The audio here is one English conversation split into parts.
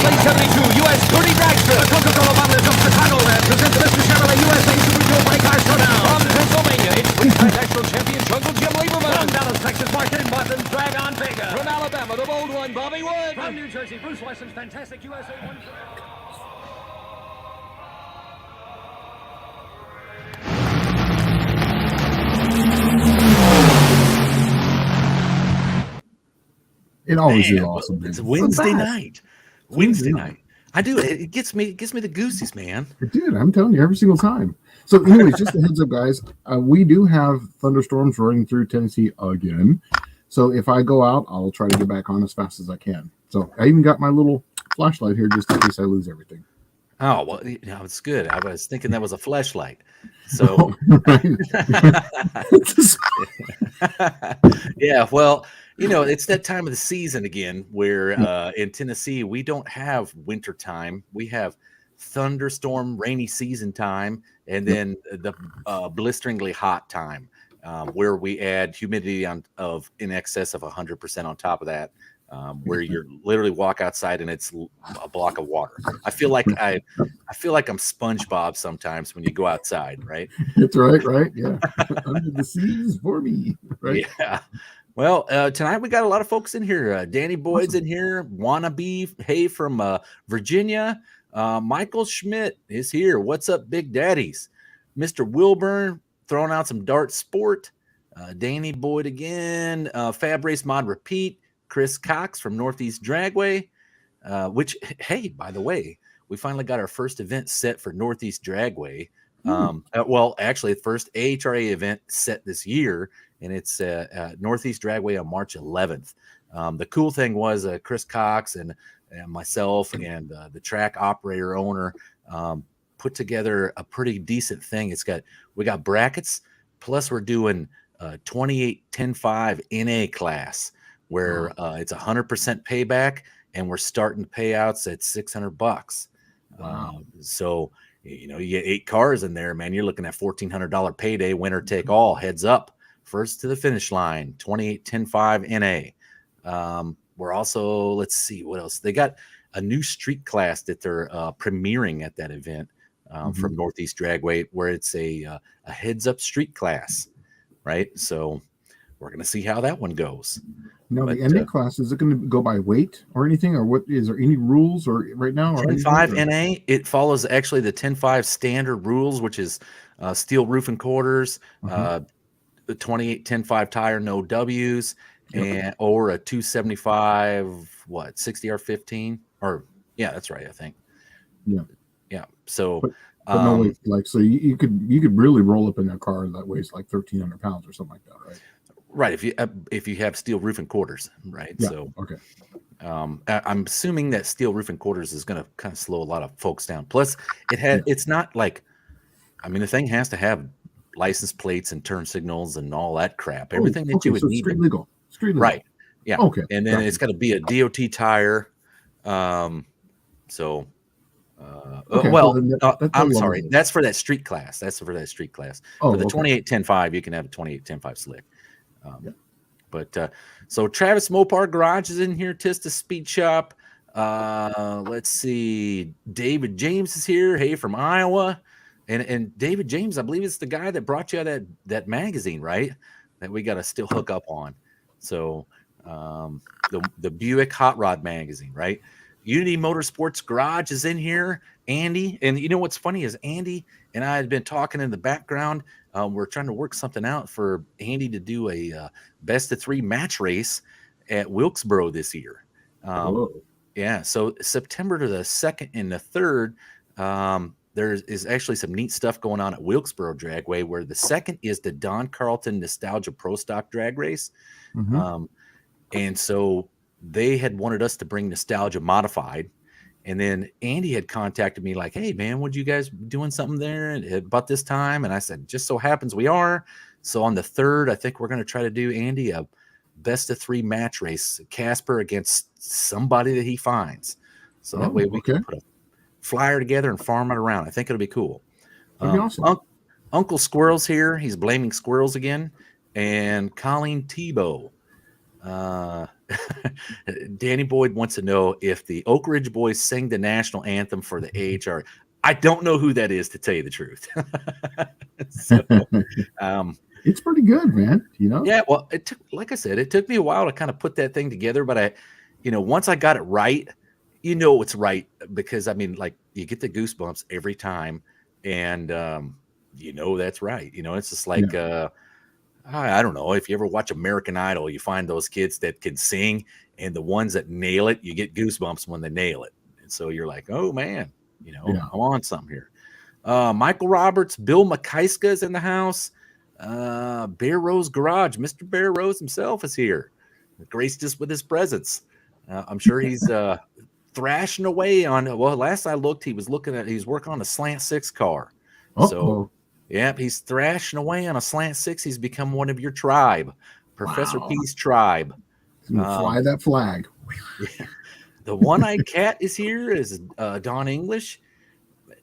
Chevrolet 72 US 30 Dragster. The Coca-Cola bottlers of Chicagoland present the Mr. Chevrolet USA Super Dual Bike Car Showdown. From Pennsylvania, it's three-time national champion Jungle Jim Lieberman. From Dallas, Texas, Martin Martin Dragon Vega. From Alabama, the bold one, Bobby Wood. From New Jersey, Bruce Weston's Fantastic USA 1. It always is awesome. It's Wednesday night. Wednesday night. I do. It gets me the goosies, man. Dude, I'm telling you, every single time. So, anyways, just a heads up, guys. We do have thunderstorms running through Tennessee again. So, if I go out, I'll try to get back on as fast as I can. So, I even got my little flashlight here just in case I lose everything. Oh, well, it's good. I was thinking that was a flashlight. So, yeah, well, it's that time of the season again where in Tennessee, we don't have winter time. We have thunderstorm, rainy season time, and then the blisteringly hot time where we add humidity of in excess of 100% on top of that. Where you literally walk outside and it's a block of water. I feel like I'm SpongeBob sometimes when you go outside, right? That's right. Yeah, under the seas for me, right? Yeah. Well, tonight we got a lot of folks in here. Danny Boyd's in here. Wannabe Hey from Virginia. Michael Schmidt is here. What's up, Big Daddies? Mr. Wilburn throwing out some dart sport. Danny Boyd again. Fab Race Mod Repeat. Chris Cox from Northeast Dragway, which, hey, by the way, we finally got our first event set for Northeast Dragway. Well, actually, the first AHRA event set this year, and it's Northeast Dragway on March 11th. The cool thing was Chris Cox and myself and the track operator owner put together a pretty decent thing. We got brackets, plus we're doing 28-10-5 NA class, where it's 100% payback, and we're starting payouts at $600. So, you get 8 cars in there, man. You're looking at $1,400 payday, winner take all. Heads up, first to the finish line, 28-10-5 NA. We're also, let's see what else they got. A new street class that they're premiering at that event from Northeast Dragway, where it's a heads up street class, right? So we're going to see how that one goes. Now, the NA class, is it going to go by weight or anything, or what? Is there any rules or right now? 10-5 NA, it follows actually the 10-5 standard rules, which is steel roof and quarters, the 28-10-5 tire, no W's, or a 275, 60 R15, or that's right, I think. Yeah. So, but no weight, like, so you could really roll up in that car that weighs like 1,300 pounds or something like that, right? Right, if you have steel roof and quarters, right? Yeah. So okay. I'm assuming that steel roof and quarters is going to kind of slow a lot of folks down. Plus, it's not like, the thing has to have license plates and turn signals and all that crap. Everything that you would need. Street legal. Right. Yeah. Okay. And then it's got to be a DOT tire. So. I'm sorry. That's for that street class. For the 28-10-5, you can have a 28-10-5 slick. But so Travis Mopar Garage is in here. Tista Speed Shop. Let's see. David James is here. Hey, from Iowa. And David James, I believe it's the guy that brought you that magazine, right? That we got to still hook up on. So the Buick Hot Rod magazine, right? Unity Motorsports Garage is in here. Andy, and you know what's funny is Andy and I had been talking in the background. We're trying to work something out for Andy to do a best of 3 match race at Wilkesboro this year. Yeah, so September to the 2nd and the 3rd, there is actually some neat stuff going on at Wilkesboro Dragway, where the 2nd is the Don Carlton Nostalgia Pro Stock Drag Race. And so they had wanted us to bring Nostalgia Modified. And then Andy had contacted me like, hey, man, would you guys be doing something there about this time? And I said, just so happens we are. So on the 3rd, I think we're going to try to do, Andy, a best of 3 match race, Casper against somebody that he finds. So that way we can put a flyer together and farm it around. I think it'll be cool. That'd be awesome. Uncle Squirrel's here. He's blaming squirrels again. And Colleen Tebow. Danny Boyd wants to know if the Oak Ridge Boys sing the national anthem for the AHRA. I don't know who that is, to tell you the truth. So, it's pretty good, man. Yeah, well, it took, like I said, it took me a while to kind of put that thing together, but once I got it right, it's right, because I mean, like, you get the goosebumps every time, and that's right. It's just like I don't know, if you ever watch American Idol, you find those kids that can sing, and the ones that nail it, you get goosebumps when they nail it, and so you're like, oh man, I'm on something here. Michael Roberts, Bill McKyska is in the house. Bear Rose Garage, Mr. Bear Rose himself is here, graced us with his presence. I'm sure he's thrashing away on. Well, last I looked, he was working on a Slant 6 car. So, he's thrashing away on a Slant 6. He's become one of your tribe, Professor P's tribe. Fly that flag. Yeah. The one-eyed cat is here. Is Don English.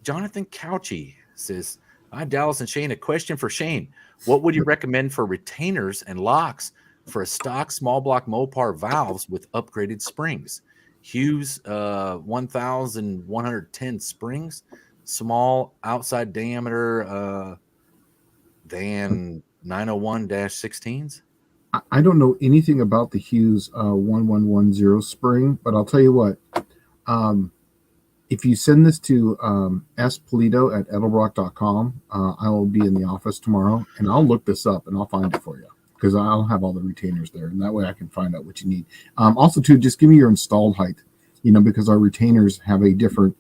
Jonathan Couchy says, "Hi, Dallas and Shane. A question for Shane. What would you recommend for retainers and locks for a stock small block Mopar valves with upgraded springs? Hughes 1,110 springs, small outside diameter than 901-16s." I don't know anything about the Hughes 1110 spring, but I'll tell you what. If you send this to Pulido@edelbrock.com, I will be in the office tomorrow, and I'll look this up and I'll find it for you, because I'll have all the retainers there, and that way I can find out what you need. Also, too, just give me your installed height, because our retainers have a different,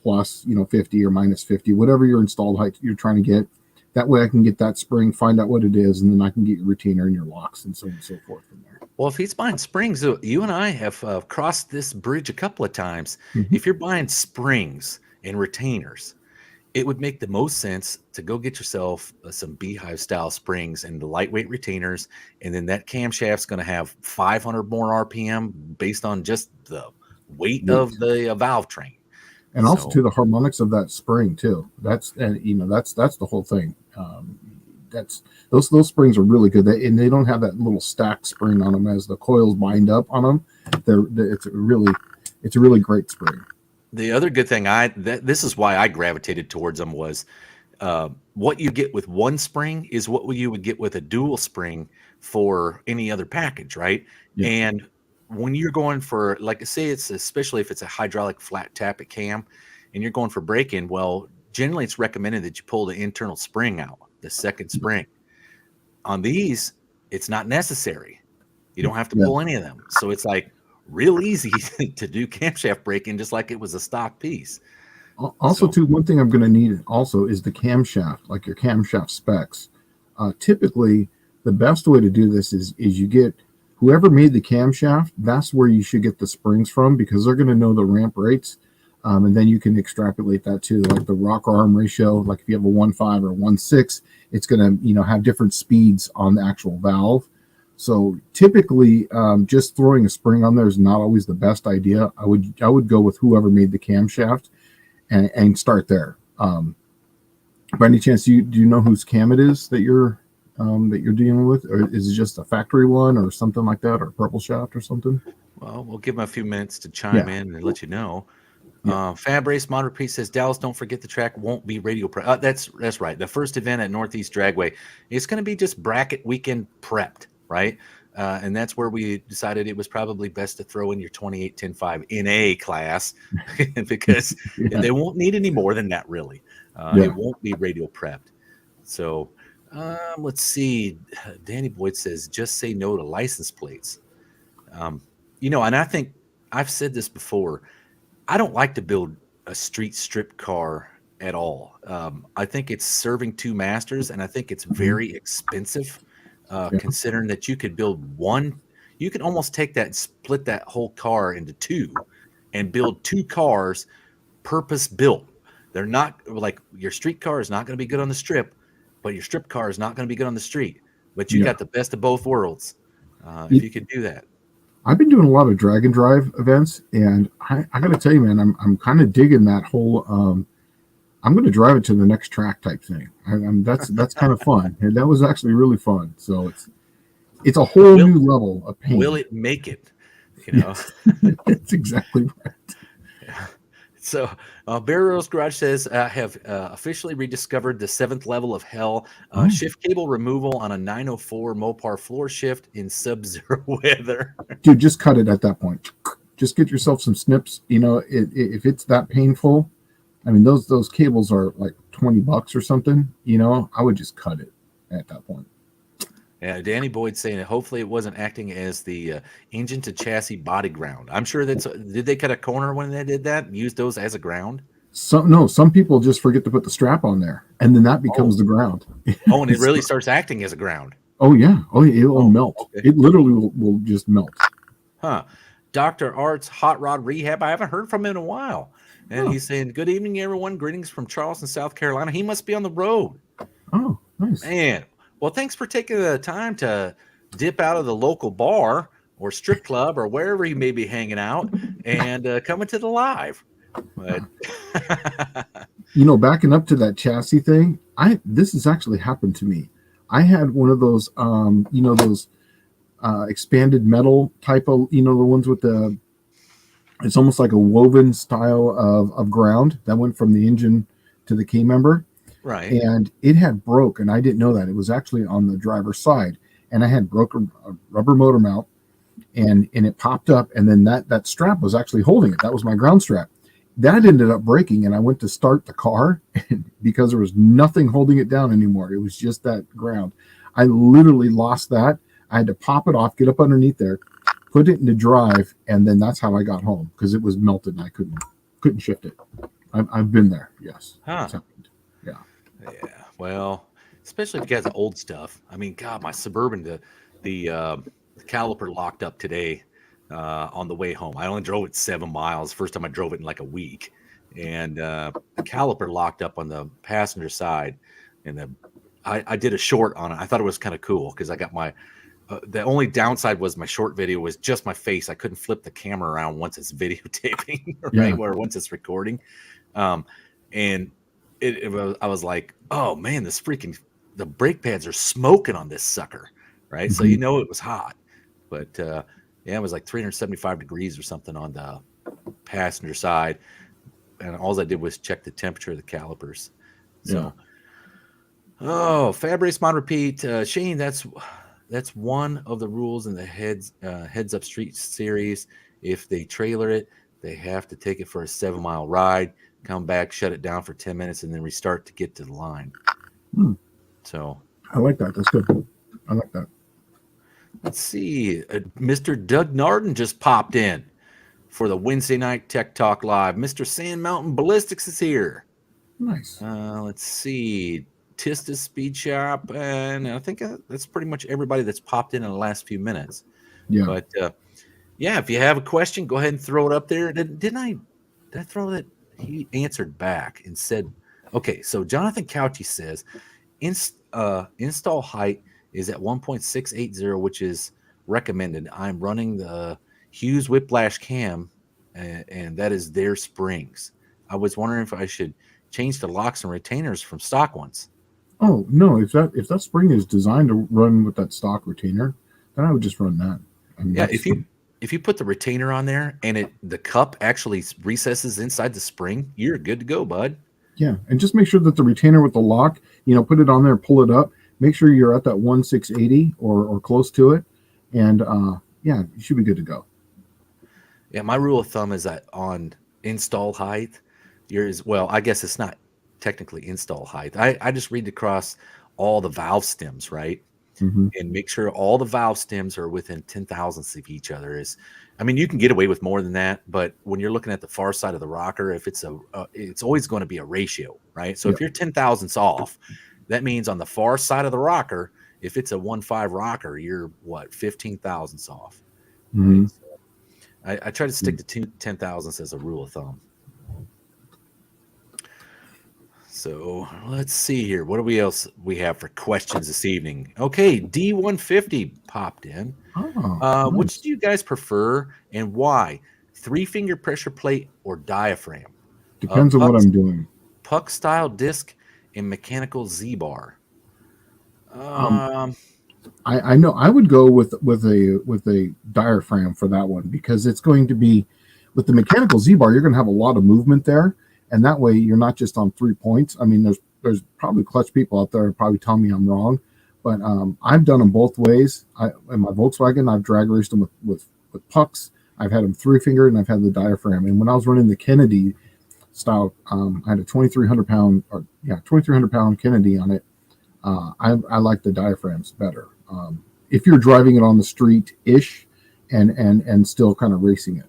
plus, 50 or minus 50, whatever your installed height you're trying to get. That way I can get that spring, find out what it is, and then I can get your retainer and your locks and so on and so forth from there. Well, if he's buying springs, you and I have crossed this bridge a couple of times. Mm-hmm. If you're buying springs and retainers, it would make the most sense to go get yourself some Beehive style springs and the lightweight retainers, and then that camshaft's going to have 500 more RPM based on just the weight of the valve train. And also to the harmonics of that spring too. That's the whole thing. That's those springs are really good. And they don't have that little stacked spring on them as the coils bind up on them. It's a really great spring. The other good thing this is why I gravitated towards them was what you get with one spring is what you would get with a dual spring for any other package, right? Yeah. And when you're going for, like, say especially if it's a hydraulic flat tappet cam and you're going for break-in, well, generally it's recommended that you pull the internal spring out, the second spring. On these, it's not necessary. You don't have to pull any of them. So it's like real easy to do camshaft break-in just like it was a stock piece. Also, too, one thing I'm going to need also is the camshaft, like your camshaft specs. Typically, the best way to do this is you get whoever made the camshaft, that's where you should get the springs from, because they're going to know the ramp rates. And then you can extrapolate that too, like the rocker arm ratio. Like if you have a 1.5 or 1.6, it's going to, have different speeds on the actual valve. So typically, just throwing a spring on there is not always the best idea. I would go with whoever made the camshaft and start there. By any chance, do you know whose cam it is that you're dealing with, or is it just a factory one or something like that, or purple shaft or something? Well, we'll give them a few minutes to chime in and let you know. Fab Race Mod Repeat says, Dallas, don't forget the track won't be radio prep. That's right. The first event at Northeast Dragway, it's going to be just bracket weekend prepped, right? And that's where we decided it was probably best to throw in your 28-10-5 NA class because they won't need any more than that, really. It won't be radio prepped. So let's see. Danny Boyd says, just say no to license plates. And I think I've said this before. I don't like to build a street strip car at all. I think it's serving two masters, and I think it's very expensive, considering that you could build one. You could almost take that and split that whole car into two and build two cars purpose built. They're not like your street car is not going to be good on the strip, but your strip car is not going to be good on the street. But you got the best of both worlds if you can do that. I've been doing a lot of drag and drive events, and I got to tell you, man, I'm kind of digging that whole. I'm going to drive it to the next track type thing. That's kind of fun, and that was actually really fun. So it's a whole new level of pain. Will it make it? You know. That's exactly right. So, Barrel's Garage says, have officially rediscovered the 7th level of hell. Oh. Shift cable removal on a 904 Mopar floor shift in sub-zero weather. Dude, just cut it at that point. Just get yourself some snips. You know, if it's that painful, I mean, those cables are like $20 or something. You know, I would just cut it at that point. Yeah, Danny Boyd saying that hopefully it wasn't acting as the engine to chassis body ground. I'm sure that's. Did they cut a corner when they did that and use those as a ground? Some people just forget to put the strap on there, and then that becomes the ground. Oh, and it really starts acting as a ground. Oh yeah, it will melt. Okay. It literally will just melt. Huh. Dr. Art's Hot Rod Rehab. I haven't heard from him in a while. And he's saying, good evening, everyone. Greetings from Charleston, South Carolina. He must be on the road. Oh, nice. Man. Well, thanks for taking the time to dip out of the local bar or strip club or wherever you may be hanging out and coming to the live. But you know, backing up to that chassis thing, this has actually happened to me. I had one of those, those expanded metal type of, the ones with it's almost like a woven style of ground that went from the engine to the key member. Right. And it had broke, and I didn't know that. It was actually on the driver's side, and I had broken a rubber motor mount, and it popped up, and then that strap was actually holding it. That was my ground strap. That ended up breaking, and I went to start the car, and because there was nothing holding it down anymore. It was just that ground. I literally lost that. I had to pop it off, get up underneath there, put it into drive, and then that's how I got home because it was melted and I couldn't shift it. I've been there. Yes. Huh. It's happened. Yeah. Yeah. Well, especially if you guys have old stuff. I mean, God, my Suburban, the caliper locked up today on the way home. I only drove it 7 miles. First time I drove it in like a week. And the caliper locked up on the passenger side. And I did a short on it. I thought it was kind of cool because I got my the only downside was my short video was just my face. I couldn't flip the camera around once it's videotaping, right? Or once it's recording. And I was like, oh man, the brake pads are smoking on this sucker, right? So it was hot, but it was like 375 degrees or something on the passenger side, and all I did was check the temperature of the calipers. So, Fab Race Mod Repeat, Shane, that's one of the rules in the Heads Up Street series. If they trailer it, they have to take it for a 7-mile ride, come back, shut it down for 10 minutes, and then restart to get to the line. So I like that. That's good. I like that. Let's see. Mr. Doug Narden just popped in for the Wednesday night Tech Talk Live. Mr. Sand Mountain Ballistics is here. Nice. Let's see. Tista Speed Shop, and I think that's pretty much everybody that's popped in the last few minutes. Yeah. But if you have a question, go ahead and throw it up there. Did I throw that? He answered back and said, okay, so Jonathan Couchy says install height is at 1.680, which is recommended. I'm running the Hughes Whiplash cam, and that is their springs. I was wondering if I should change the locks and retainers from stock ones. Oh no, if that spring is designed to run with that stock retainer, then I would just run that. I mean, if you put the retainer on there and the cup actually recesses inside the spring, you're good to go, bud. Yeah, and just make sure that the retainer with the lock, put it on there, pull it up. Make sure you're at that 1.680 or close to it, and you should be good to go. Yeah, my rule of thumb is that on install height, I guess it's not technically install height. I just read across all the valve stems, right? And make sure all the valve stems are within 10,000ths of each other. You can get away with more than that, but when you're looking at the far side of the rocker, if it's it's always going to be a ratio, right? So if you're 10,000ths off, that means on the far side of the rocker, if it's a 1.5 rocker, you're 15,000ths off. Right? So I try to stick to 10,000ths as a rule of thumb. So let's see here. What do we have for questions this evening? Okay, D150 popped in. Nice. Which do you guys prefer and why? 3-finger pressure plate or diaphragm? Depends on what I'm doing. Puck style disc and mechanical Z-bar. I know I would go with a diaphragm for that one, because it's going to be, with the mechanical Z-bar, you're going to have a lot of movement there, and that way you're not just on 3 points. I mean, there's probably clutch people out there who probably tell me I'm wrong, but I've done them both ways. In my Volkswagen, I've drag raced them with pucks. I've had them 3-finger, and I've had the diaphragm. And when I was running the Kennedy style, I had a 2,300 pound Kennedy on it. I like the diaphragms better. If you're driving it on the street ish, and still kind of racing it,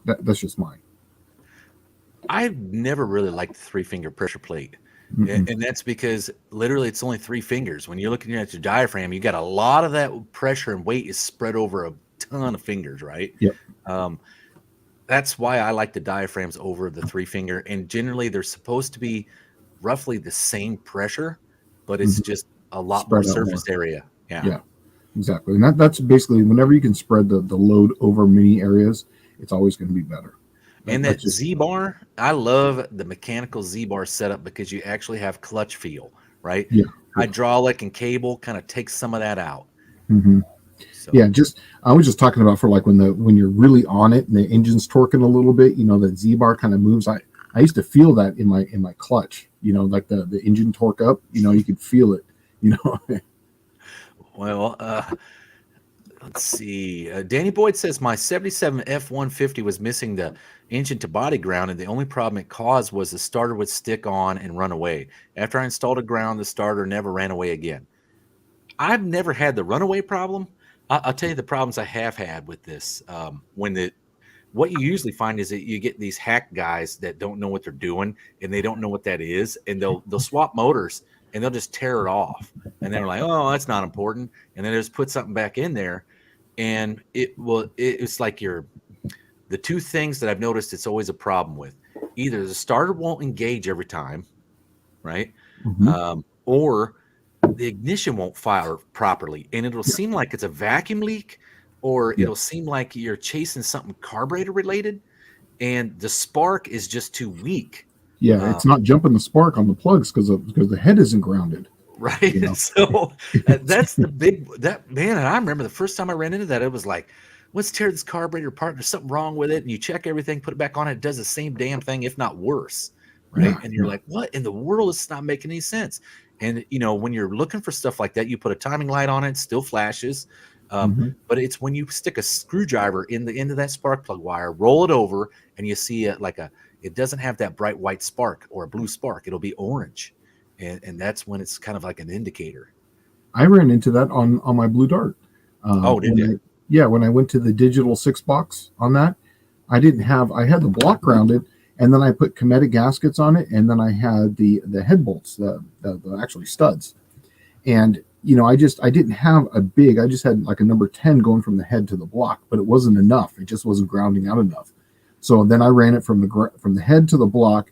that's just mine. I've never really liked the 3-finger pressure plate. Mm-mm. And that's because literally it's only 3 fingers. When you're looking at your diaphragm, you got a lot of that pressure and weight is spread over a ton of fingers, right? Yep. That's why I like the diaphragms over the 3-finger. And generally, they're supposed to be roughly the same pressure, but it's just a lot Spread more out surface more. area. Yeah, exactly. And that's basically, whenever you can spread the load over many areas, it's always going to be better. And That's that Z-bar, I love the mechanical Z-bar setup because you actually have clutch feel, right? Yeah. Hydraulic and cable kind of takes some of that out. Mm-hmm. So Yeah, I was just talking about for like when you're really on it and the engine's torquing a little bit, that Z-bar kind of moves. I used to feel that in my clutch, like the engine torque up, you could feel it, well, let's see. Danny Boyd says my 77 F-150 was missing the engine to body ground, and the only problem it caused was the starter would stick on and run away. After I installed a ground, the starter never ran away again. I've never had the runaway problem. I'll tell you the problems I have had with this. What you usually find is that you get these hack guys that don't know what they're doing, and they don't know what that is, and they'll swap motors and they'll just tear it off, and they're like, oh, that's not important, and then they just put something back in there, and it's like the two things that I've noticed it's always a problem with. Either the starter won't engage every time, right? Mm-hmm. Or the ignition won't fire properly, and it'll seem like it's a vacuum leak, or Yeah. it'll seem like you're chasing something carburetor related, and the spark is just too weak. Yeah, it's not jumping the spark on the plugs because the head isn't grounded. Right. So that's the man. And I remember the first time I ran into that, it was like, let's tear this carburetor apart. There's something wrong with it. And you check everything, put it back on. It does the same damn thing, if not worse. Right. Yeah, And you're yeah. like, what in the world? It's not making any sense. And, when you're looking for stuff like that, you put a timing light on it, it still flashes. Mm-hmm. But it's when you stick a screwdriver in the end of that spark plug wire, roll it over, and you see it doesn't have that bright white spark or a blue spark. It'll be orange. And that's when it's kind of like an indicator. I ran into that on my Blue Dart. Did you? When I went to the digital 6-box on that, I had the block grounded, and then I put Cometa gaskets on it, and then I had the head bolts, the actually studs. And I didn't have I just had like a number 10 going from the head to the block, but it wasn't enough. It just wasn't grounding out enough. So then I ran it from the head to the block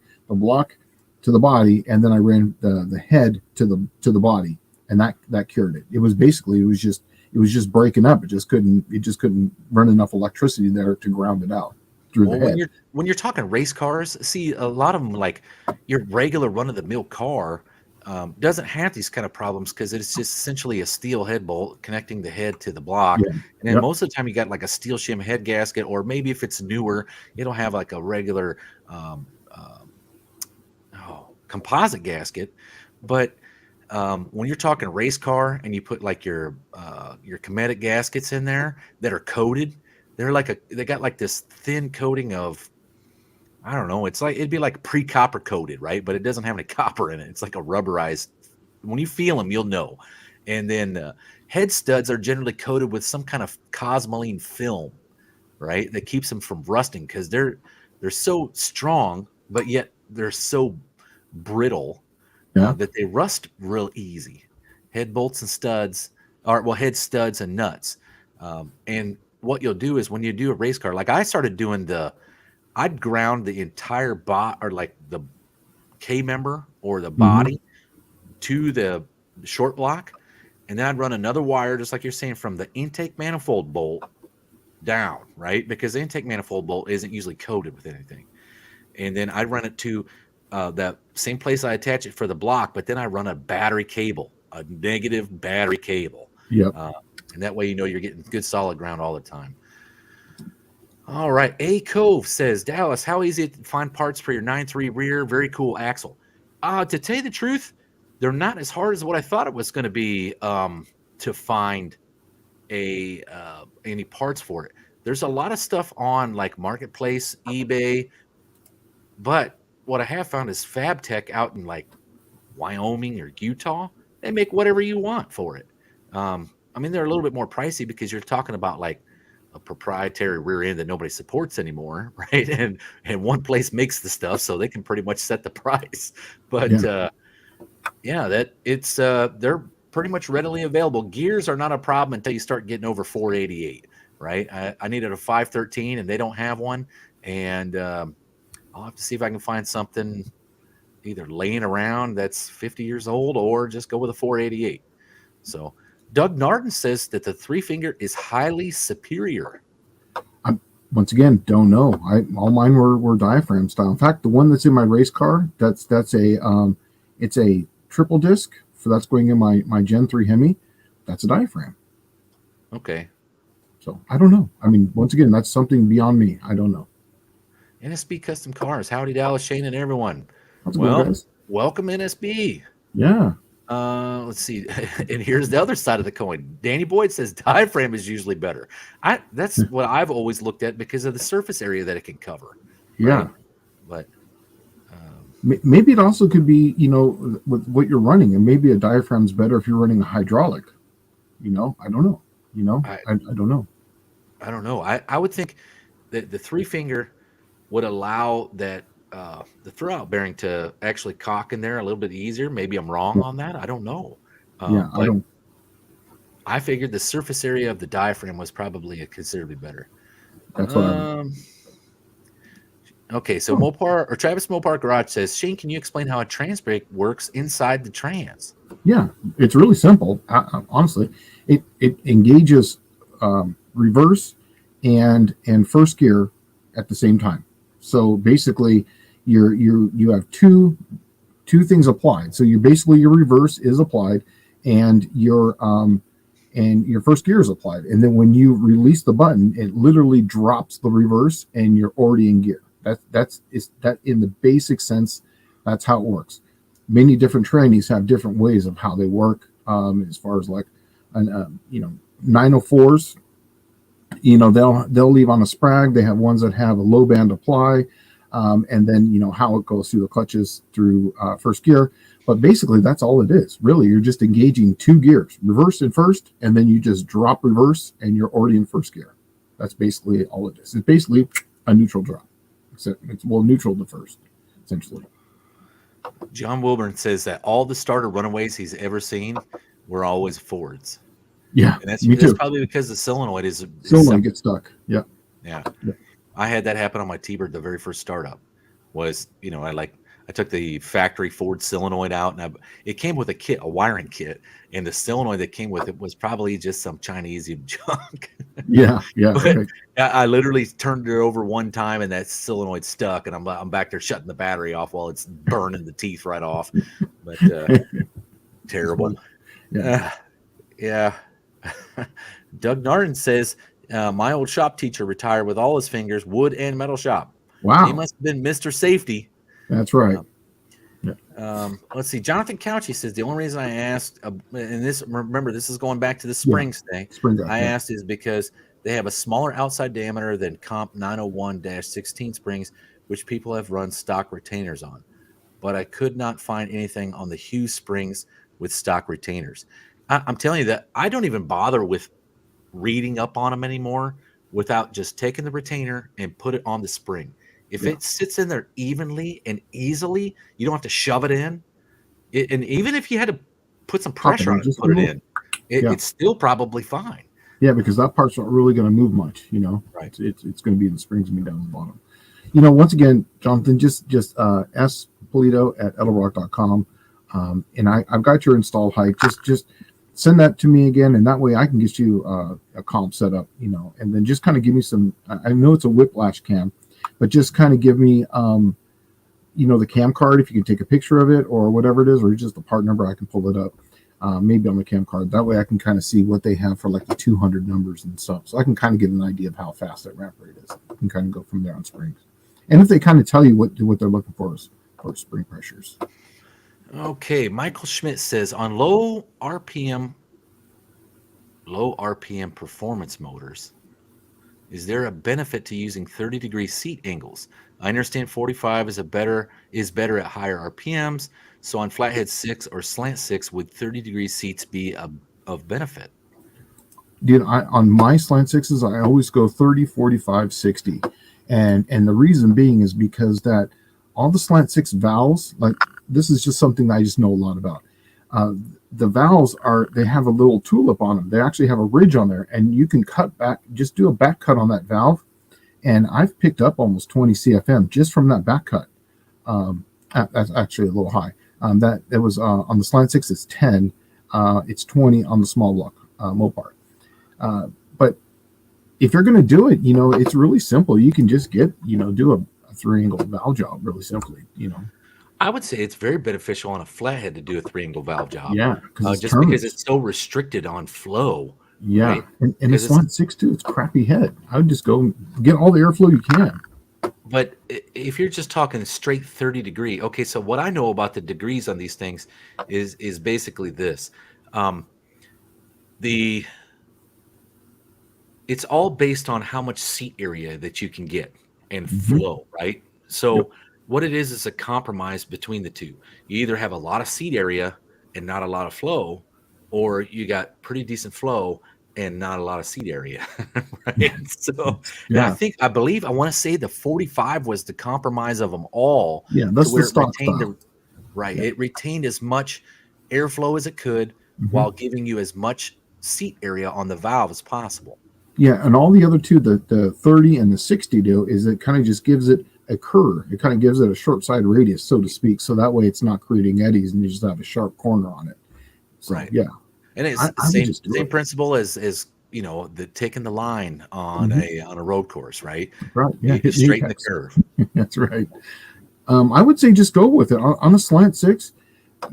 to the body, and then I ran the head to the body, and that cured it. It was just breaking up. It just couldn't run enough electricity there to ground it out through the head. When you're talking race cars, see a lot of them, like your regular run of the mill car, doesn't have these kind of problems because it's just essentially a steel head bolt connecting the head to the block. Yeah. And then Yep. most of the time you got like a steel shim head gasket, or maybe if it's newer, it'll have like a regular composite gasket. But when you're talking race car and you put like your Cometic gaskets in there that are coated, they got like this thin coating of, I don't know, it'd be like pre-copper coated, right? But it doesn't have any copper in it. It's like a rubberized. When you feel them, you'll know. And then head studs are generally coated with some kind of cosmoline film, right? That keeps them from rusting because they're so strong, but yet they're so brittle that they rust real easy. Head bolts and studs, head studs and nuts. And what you'll do is when you do a race car, like I started doing I'd ground the entire or like the K member or the body to the short block, and then I'd run another wire, just like you're saying, from the intake manifold bolt down, right? Because the intake manifold bolt isn't usually coated with anything. And then I'd run it to that same place I attach it for the block, but then I run a battery cable, a negative battery cable Yep. And that way, you're getting good solid ground all the time. All right. A Cove says, Dallas, how easy to find parts for your 9.3 rear? Very cool axle. To tell you the truth, they're not as hard as what I thought it was going to be to find any parts for it. There's a lot of stuff on like Marketplace, eBay, but what I have found is FabTech out in like Wyoming or Utah. They make whatever you want for it. I mean, they're a little bit more pricey because you're talking about like a proprietary rear end that nobody supports anymore, right? And one place makes the stuff, so they can pretty much set the price. But they're pretty much readily available. Gears are not a problem until you start getting over 488, right? I needed a 513 and they don't have one, and I'll have to see if I can find something either laying around that's 50 years old or just go with a 488. So Doug Narden says that the 3-finger is highly superior. Once again, don't know. All mine were diaphragm style. In fact, the one that's in my race car, that's it's a triple disc. So that's going in my Gen 3 Hemi. That's a diaphragm. Okay. So I don't know. I mean, once again, that's something beyond me. I don't know. NSB Custom Cars. Howdy, Dallas, Shane, and everyone. Welcome, NSB. Yeah. Let's see. And here's the other side of the coin. Danny Boyd says diaphragm is usually better. That's what I've always looked at because of the surface area that it can cover. Yeah. Right? But maybe it also could be, with what you're running, and maybe a diaphragm's better if you're running a hydraulic. I don't know. I don't know. I don't know. I would think that the 3-finger would allow that the throwout bearing to actually cock in there a little bit easier. Maybe I'm wrong on that. I don't know. I figured the surface area of the diaphragm was probably considerably better. That's what okay, so Travis Mopar Garage says, Shane, can you explain how a trans brake works inside the trans? Yeah, it's really simple. Honestly, it engages reverse and first gear at the same time. So basically, you have two things applied. So your reverse is applied, and your first gear is applied. And then when you release the button, it literally drops the reverse, and you're already in gear. That in the basic sense, that's how it works. Many different trannies have different ways of how they work. As far as like, 904s, they'll leave on a sprag. They have ones that have a low band apply, and then how it goes through the clutches through first gear. But basically, that's all it is. Really, you're just engaging 2 gears, reverse and first, and then you just drop reverse, and you're already in first gear. That's basically all it is. It's basically a neutral drop. Except it's neutral to first, essentially. John Wilburn says that all the starter runaways he's ever seen were always Fords. Yeah, and that's probably because the solenoid gets stuck. Yeah. I had that happen on my T-Bird. The very first startup was, I took the factory Ford solenoid out, and it came with a wiring kit, and the solenoid that came with it was probably just some Chinese junk. Yeah. Right. I literally turned it over one time, and that solenoid stuck, and I'm back there shutting the battery off while it's burning the teeth right off. But terrible. Yeah. Doug Narden says, my old shop teacher retired with all his fingers, wood and metal shop. Wow. He must have been Mr. Safety. That's right. Let's see. Jonathan Couchy says the only reason I asked, and this is going back to the springs thing. I asked is because they have a smaller outside diameter than Comp 901-16 springs, which people have run stock retainers on. But I could not find anything on the Hughes springs with stock retainers. I'm telling you that I don't even bother with reading up on them anymore without just taking the retainer and put it on the spring. If it sits in there evenly and easily, you don't have to shove it in. And even if you had to put some pressure on it and put it in, it's still probably fine. Yeah, because that part's not really going to move much, Right. It's going to be in the springs and be down the bottom. Once again, Jonathan, just ask Pulido at edelrock.com. And I've got your install height. Just send that to me again, and that way I can get you a comp set up, and then just kind of give me some. I know it's a whiplash cam, but just kind of give me, the cam card, if you can take a picture of it or whatever it is, or just the part number, I can pull it up. maybe on the cam card. That way I can kind of see what they have for like the 200 numbers and stuff. So I can kind of get an idea of how fast that ramp rate is. I can kind of go from there on springs. And if they kind of tell you what they're looking for is for spring pressures. Okay, Michael Schmidt says on low RPM performance motors, is there a benefit to using 30-degree seat angles? I understand 45 is better at higher RPMs. So on Flathead 6 or Slant 6, would 30-degree seats be of benefit? Dude, on my Slant 6s, I always go 30, 45, 60. And the reason being is because that all the Slant 6 valves, like this is just something that I just know a lot about. The valves they have a little tulip on them. They actually have a ridge on there, and you can cut back, just do a back cut on that valve. And I've picked up almost 20 CFM just from that back cut. That's actually a little high. That was on the Slant 6, it's 10. It's 20 on the small block Mopar. But if you're going to do it, it's really simple. You can just do a 3-angle valve job really simply, I would say it's very beneficial on a flathead to do a 3-angle valve job. Yeah, because it's so restricted on flow. Yeah, right? and the Slant 6 too, it's crappy head. I would just go get all the airflow you can. But if you're just talking straight 30 degree, okay, so what I know about the degrees on these things is basically this. It's all based on how much seat area that you can get and flow, right? So what it is a compromise between the two. You either have a lot of seat area and not a lot of flow, or you got pretty decent flow and not a lot of seat area, right? So I believe I want to say the 45 was the compromise of them all. Yeah, that's the stock style. Right. Yeah. It retained as much airflow as it could while giving you as much seat area on the valve as possible. Yeah, and all the other two, the 30 and the 60 do, is it kind of just gives it a curve. It kind of gives it a short side radius, so to speak, so that way it's not creating eddies and you just have a sharp corner on it. So, right. Yeah. And it's the same principle as the taking the line on a road course, right? Right. Yeah. You straighten the curve. That's right. I would say just go with it. On a Slant 6,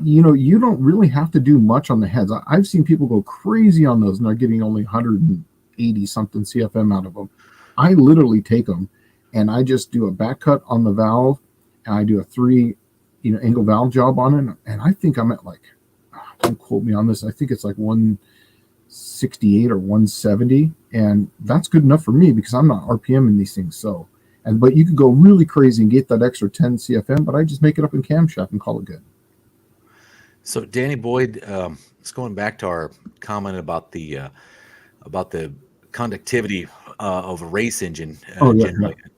you don't really have to do much on the heads. I've seen people go crazy on those and they're getting only 180 something CFM out of them. I literally take them and I just do a back cut on the valve and I do a 3 angle valve job on it. And I think I'm at don't quote me on this, I think it's like 168 or 170, and that's good enough for me because I'm not RPM in these things. So, but you could go really crazy and get that extra 10 CFM, but I just make it up in camshaft and call it good. So Danny Boyd, it's going back to our comment about the conductivity of a race engine,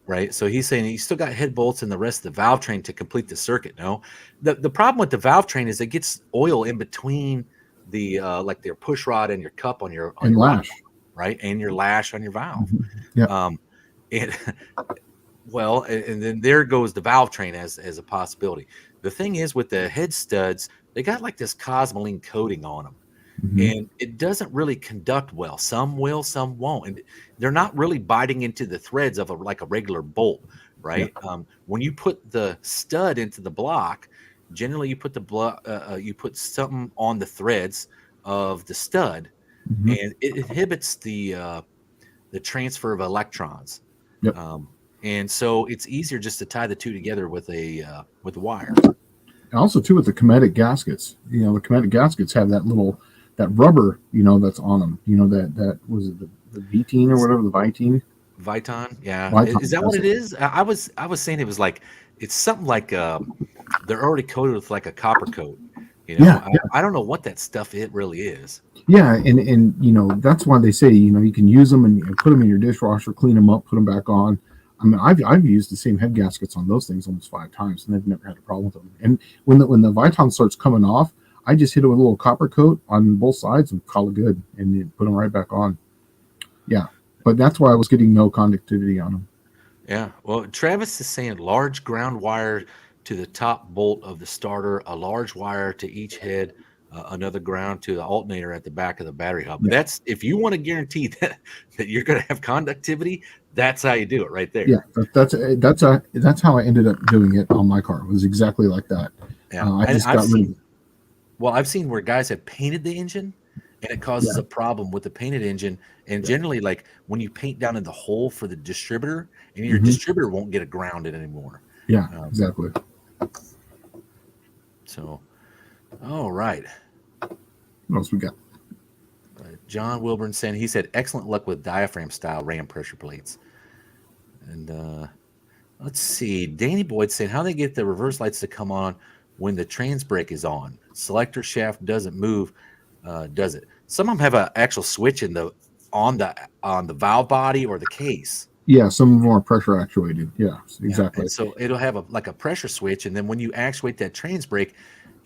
right? So he's saying you still got head bolts and the rest of the valve train to complete the circuit. No, the problem with the valve train is it gets oil in between the like their push rod and your cup on your lash, valve, right, and your lash on your valve. Yeah. And then there goes the valve train as a possibility. The thing is with the head studs, they got like this cosmoline coating on them. And it doesn't really conduct well. Some will, some won't. And they're not really biting into the threads of a regular bolt, right? Yeah. When you put the stud into the block, generally you put you put something on the threads of the stud, and it inhibits the transfer of electrons. Yep. And so it's easier just to tie the two together with a wire. And also too with the Cometic gaskets, the Cometic gaskets have that rubber, that's on them. That was it the Vitine or whatever, the Vitine. Viton, yeah. Viton, is that what it is? I was saying it was it's something like they're already coated with like a copper coat. I don't know what that stuff it really is. Yeah, and that's why they say you can use them and put them in your dishwasher, clean them up, put them back on. I mean, I've used the same head gaskets on those things almost 5 times, and they've never had a problem with them. And when the Viton starts coming off, I just hit it with a little copper coat on both sides and call it good, and then put them right back on. Yeah, but that's why I was getting no conductivity on them. Yeah, well, Travis is saying large ground wire to the top bolt of the starter, a large wire to each head, another ground to the alternator at the back of the battery hub. Yeah. That's if you want to guarantee that you're going to have conductivity, that's how you do it right there. Yeah, that's how I ended up doing it on my car. It was exactly like that. Yeah, I just got rid of. Well, I've seen where guys have painted the engine and it causes Yeah. a problem with the painted engine. And generally, like when you paint down in the hole for the distributor, and your distributor won't get it grounded anymore. Yeah, exactly. So, all right. What else we got? John Wilburn saying he said excellent luck with diaphragm style ram pressure plates. And let's see. Danny Boyd saying how they get the reverse lights to come on when the trans brake is on. Selector shaft doesn't move, does it? Some of them have an actual switch on the valve body or the case. Yeah, some of them are pressure actuated. Yeah, exactly. And so it'll have a pressure switch, and then when you actuate that trans brake,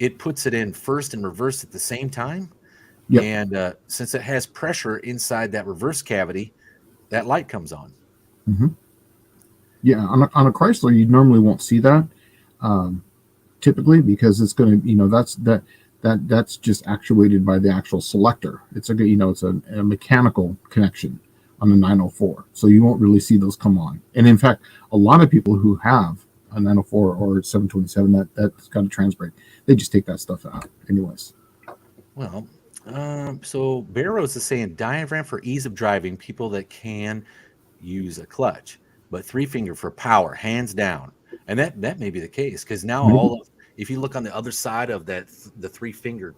it puts it in first and reverse at the same time. Yep. And since it has pressure inside that reverse cavity, that light comes on. Yeah, on a Chrysler, you normally won't see that typically, because it's going to, that's just actuated by the actual selector. It's it's a mechanical connection on the 904, so you won't really see those come on. And in fact, a lot of people who have a 904 or 727 that's got a trans brake, they just take that stuff out anyways. Well, so Barrows is saying diaphragm for ease of driving, people that can use a clutch, but 3-finger for power, hands down. And that may be the case, because now if you look on the other side of that, the 3-finger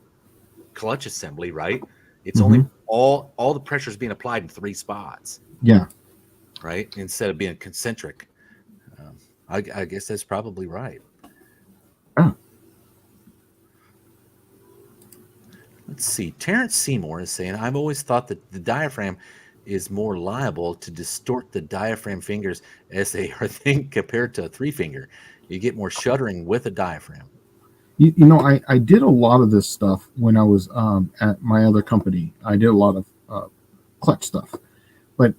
clutch assembly, right? It's only all the pressure is being applied in 3 spots. Yeah. Right. Instead of being concentric. I guess that's probably right. Oh. Let's see. Terrence Seymour is saying, I've always thought that the diaphragm is more liable to distort the diaphragm fingers as they are compared to a 3-finger. You get more shuddering with a diaphragm. I did a lot of this stuff when I was at my other company. I did a lot of clutch stuff, but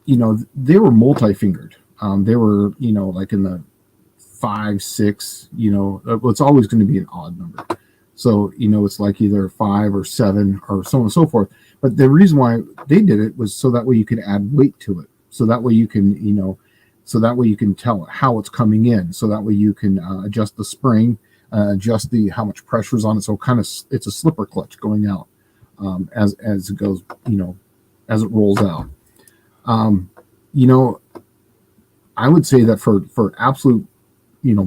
they were multi-fingered. They were like in the 5, 6. It's always going to be an odd number. So it's like either 5 or 7 or so on and so forth. But the reason why they did it was so that way you could add weight to it. So that way you can so that way you can tell how it's coming in. So that way you can adjust the spring. Adjust how much pressure is on it, so it's a slipper clutch going out as it goes, as it rolls out. I would say that for absolute,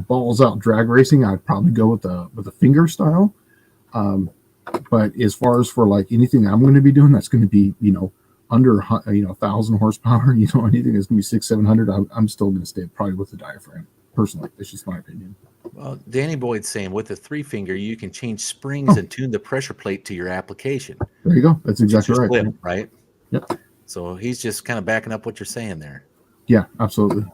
balls out drag racing, I'd probably go with the finger style. But as far as for like anything I'm going to be doing, that's going to be under 1,000 horsepower, anything that's going to be 600-700, I'm still going to stay probably with the diaphragm. Personally, that's just my opinion. Well, Danny Boyd's saying with a 3-finger, you can change springs and tune the pressure plate to your application. There you go. That's exactly right. Flip, right? Yep. So he's just kind of backing up what you're saying there. Yeah, absolutely.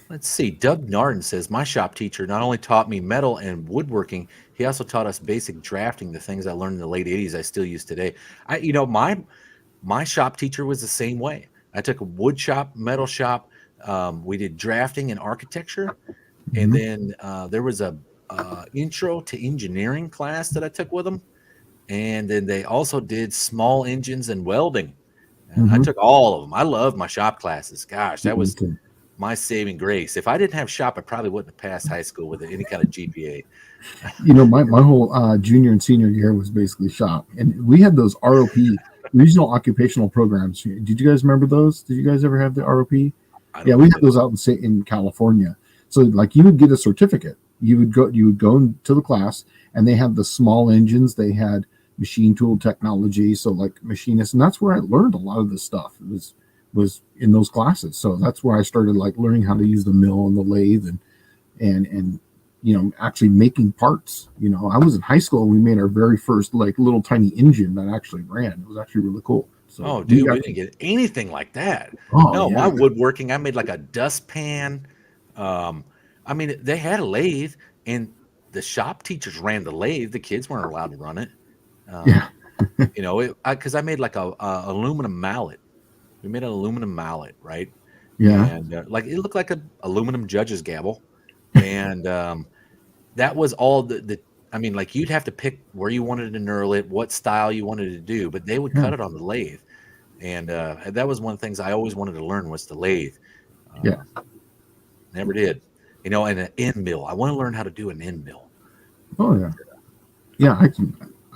Let's see. Doug Narden says, my shop teacher not only taught me metal and woodworking, he also taught us basic drafting, the things I learned in the late 80s I still use today. My shop teacher was the same way. I took a wood shop, metal shop. We did drafting and architecture, and then there was a intro to engineering class that I took with them, and then they also did small engines and welding. And I took all of them. I love my shop classes. Gosh, that was my saving grace. If I didn't have shop, I probably wouldn't have passed high school with any kind of GPA. My whole junior and senior year was basically shop, and we had those ROP, regional occupational programs. Did you guys remember those? Did you guys ever have the ROP? Yeah, we had those out in California. So like you would get a certificate. You would go to the class, and they had the small engines. They had machine tool technology. So like machinists, and that's where I learned a lot of this stuff. It was in those classes. So that's where I started like learning how to use the mill and the lathe and actually making parts. I was in high school and we made our very first like little tiny engine that actually ran. It was actually really cool. So we didn't get anything like that. My woodworking, I made like a dustpan. They had a lathe, and the shop teachers ran the lathe. The kids weren't allowed to run it. Because I made like a aluminum mallet. We made an aluminum mallet, right? Yeah. And it looked like an aluminum judge's gavel, and that was all you'd have to pick where you wanted to knurl it, what style you wanted to do, but they would cut it on the lathe. And that was one of the things I always wanted to learn was the lathe. Yeah. Never did. And an end mill. I want to learn how to do an end mill. Oh yeah. Yeah,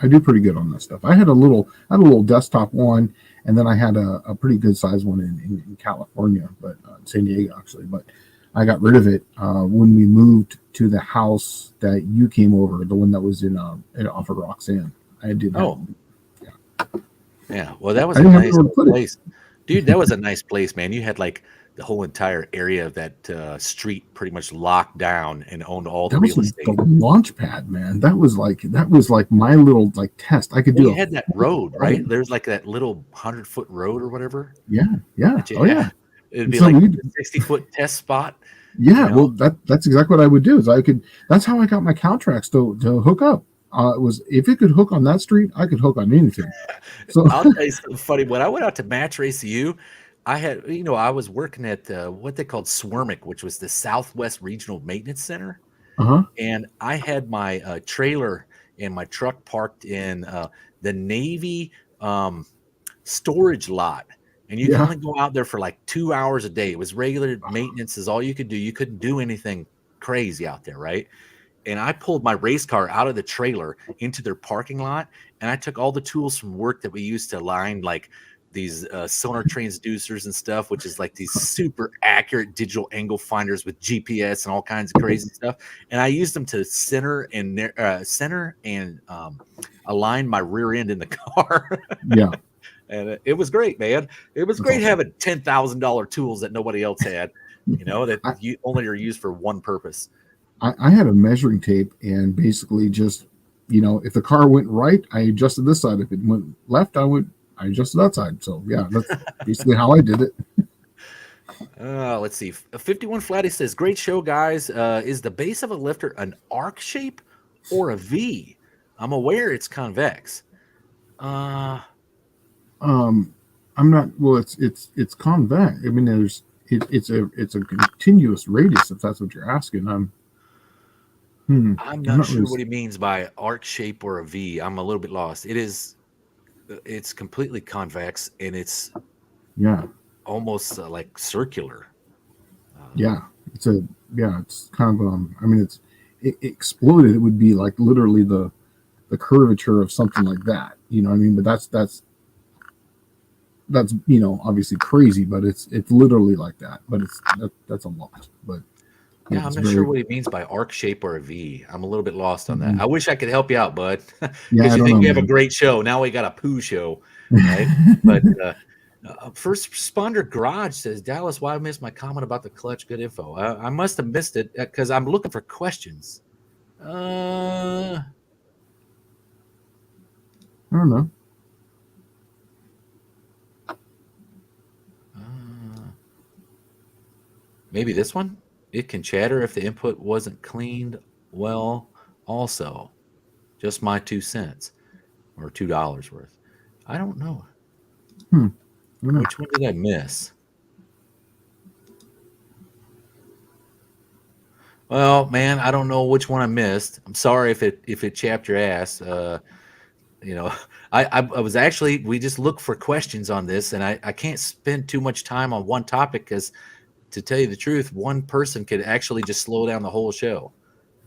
I do pretty good on that stuff. I had a little desktop one, and then I had a pretty good size one in California, but San Diego actually. But I got rid of it when we moved to the house that you came over, the one that was in off of Roxanne. I did. Oh, yeah. Well, that was I a didn't have nice anywhere to put it. place, dude. That was a nice place, man. You had like the whole entire area of that street pretty much locked down and owned all the That was real the estate. launch pad, man. That was like my little like test. I could Well, do you had that road, right? There's like that little 100-foot road or whatever. Yeah, yeah, That you oh yeah. had. It'd And be so like we, a 60-foot test spot. yeah, You well, know? that's exactly what I would do. Is I could. That's how I got my Caltrax to hook up. It was if it could hook on that street, I could hook on anything. So I'll tell you something funny. When I went out to Match Race U, I had, I was working at what they called Swermick, which was the Southwest Regional Maintenance Center. uh-huh. And I had my trailer and my truck parked in the Navy storage lot. And you could Yeah. only go out there for like 2 hours a day. It was regular maintenance is all you could do. You couldn't do anything crazy out there, right? And I pulled my race car out of the trailer into their parking lot, and I took all the tools from work that we used to line like these sonar transducers and stuff, which is like these super accurate digital angle finders with GPS and all kinds of crazy stuff. And I used them to center and align my rear end in the car. Yeah. And it was great, man. It was That's great awesome. having $10,000 tools that nobody else had, that I, you only are used for one purpose. I had a measuring tape and basically just, if the car went right, I adjusted this side. If it went left, I adjusted that side. So yeah, that's basically how I did it. Let's see. 51 Flatty says, "Great show, guys. Is the base of a lifter an arc shape or a V? I'm aware it's convex." I'm not. Well, it's convex. I mean, it's a continuous radius. If that's what you're asking, I'm I'm not not sure really. what he means by arc shape or a V. I'm a little bit lost. It's completely convex and it's Yeah, almost like circular. yeah. It's kind of. I mean, it exploded. It would be like literally the curvature of something like that. You know what I mean? But that's obviously crazy, but it's literally like that. But that's a lot. But Yeah, I'm it's not very. sure what he means by arc shape or a V. I'm a little bit lost on that. Mhm. I wish I could help you out, bud, Yeah, because I you don't think know, we have a man. great show. Now we got a poo show, right? But First Responder Garage says, Dallas, why I missed my comment about the clutch? Good info. I must have missed it because I'm looking for questions. I don't know. Maybe this one? It can chatter if the input wasn't cleaned well. Also, just my 2 cents or $2 worth. I don't know. I don't know. Which one did I miss? Well, man, I don't know which one I missed. I'm sorry if it chapped your ass. I was actually, we just look for questions on this, and I can't spend too much time on one topic because, to tell you the truth, one person could actually just slow down the whole show.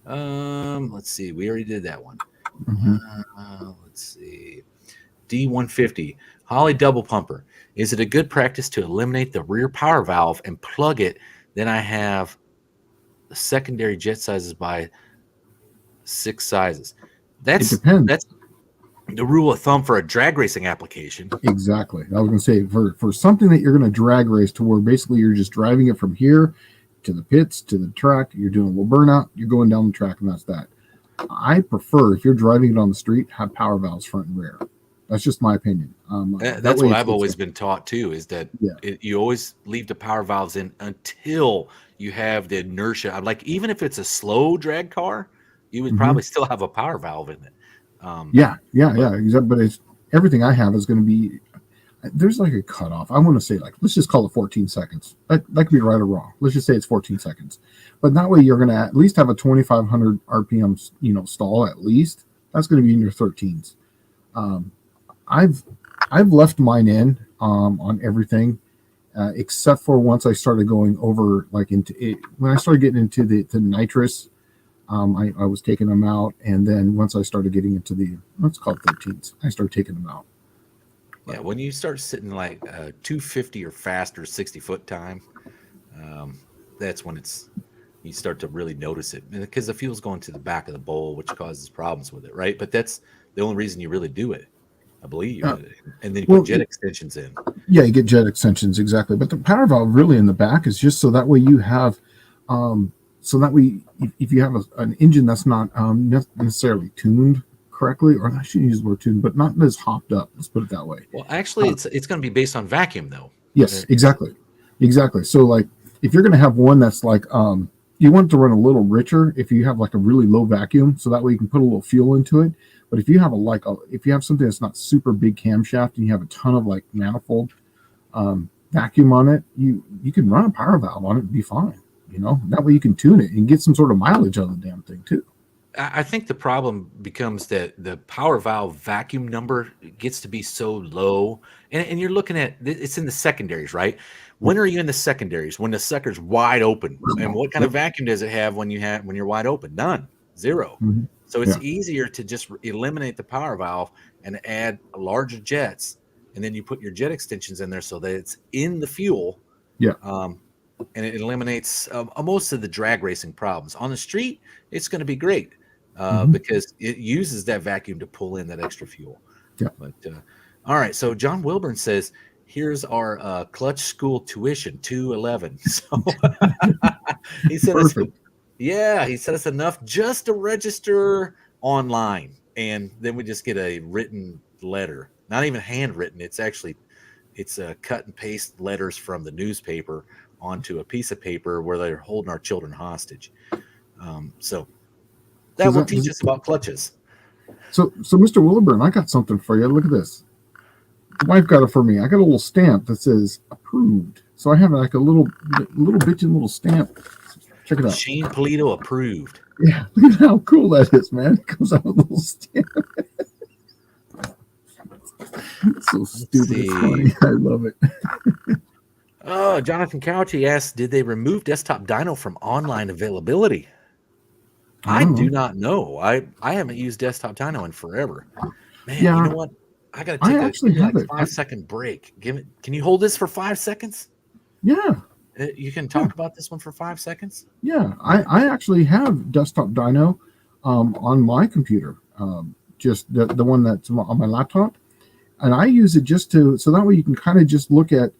Let's see. We already did that one. Mhm. Let's see. D150 Holly double pumper. Is it a good practice to eliminate the rear power valve and plug it? Then I have the secondary jet sizes by 6 sizes. It depends. That's the rule of thumb for a drag racing application. Exactly. I was going to say for something that you're going to drag race to where basically you're just driving it from here to the pits to the track. You're doing a little burnout. You're going down the track, and that's that. I prefer if you're driving it on the street, have power valves front and rear. That's just my opinion. That's what I've always been taught too. Is that you always leave the power valves in until you have the inertia. Like even if it's a slow drag car, you would probably still have a power valve in it. Yeah. Exactly. But it's everything I have is going to be. There's like a cutoff. I want to say let's just call it 14 seconds. That could be right or wrong. Let's just say it's 14 seconds. But that way you're going to at least have a 2,500 RPM stall at least. That's going to be in your 13s. I've left mine in on everything except for once I started going over into it when I started getting into the nitrous. I was taking them out, and then once I started getting into the, let's call it 13s, I started taking them out. Yeah, when you start sitting like 250 or faster 60-foot time, that's when you start to really notice it, because the fuel's going to the back of the bowl, which causes problems with it, right? But that's the only reason you really do it, I believe. And then you put jet extensions in. Yeah, you get jet extensions, exactly. But the power valve really in the back is just so that way you have, so that way if you have an engine that's not necessarily tuned correctly, or I shouldn't use the word tuned, but not as hopped up. Let's put it that way. Well, actually, it's going to be based on vacuum, though. Yes, exactly. So like, if you're going to have one that's like, you want it to run a little richer if you have like a really low vacuum, so that way you can put a little fuel into it. But if you have if you have something that's not super big camshaft and you have a ton of like manifold vacuum on it, you can run a power valve on it and be fine. That way you can tune it and get some sort of mileage out of the damn thing too. I think the problem becomes that the power valve vacuum number gets to be so low, and you're looking at it's in the secondaries, right? When are you in the secondaries? When the sucker's wide open, and what kind of vacuum does it have when you're wide open? None, 0. Mm-hmm. So it's easier to just eliminate the power valve and add larger jets, and then you put your jet extensions in there so that it's in the fuel. Yeah. And it eliminates most of the drag racing problems. On the street, it's going to be great because it uses that vacuum to pull in that extra fuel. Yeah. But all right, so John Wilburn says, here's our clutch school tuition, $211. So he said, he said it's enough just to register online, and then we just get a written letter, not even handwritten. It's cut and paste letters from the newspaper onto a piece of paper where they're holding our children hostage. So that will teach us about clutches. So Mr. Wilburn, I got something for you. Look at this. The wife got it for me. I got a little stamp that says approved. So I have like a little bitchin' stamp. Check it out. Shane Pulido approved. Yeah, look at how cool that is, man. It comes out with a little stamp. It's so stupid. It's funny. I love it. Oh, Jonathan Couchy asked, did they remove desktop dyno from online availability? I do not know. I haven't used desktop dyno in forever. Man, you know what? I got to take a 5-second break. Can you hold this for 5 seconds? Yeah. You can talk about this one for 5 seconds? Yeah. I actually have desktop dyno on my computer, just the one that's on my laptop. And I use it so that way you can kind of just look at,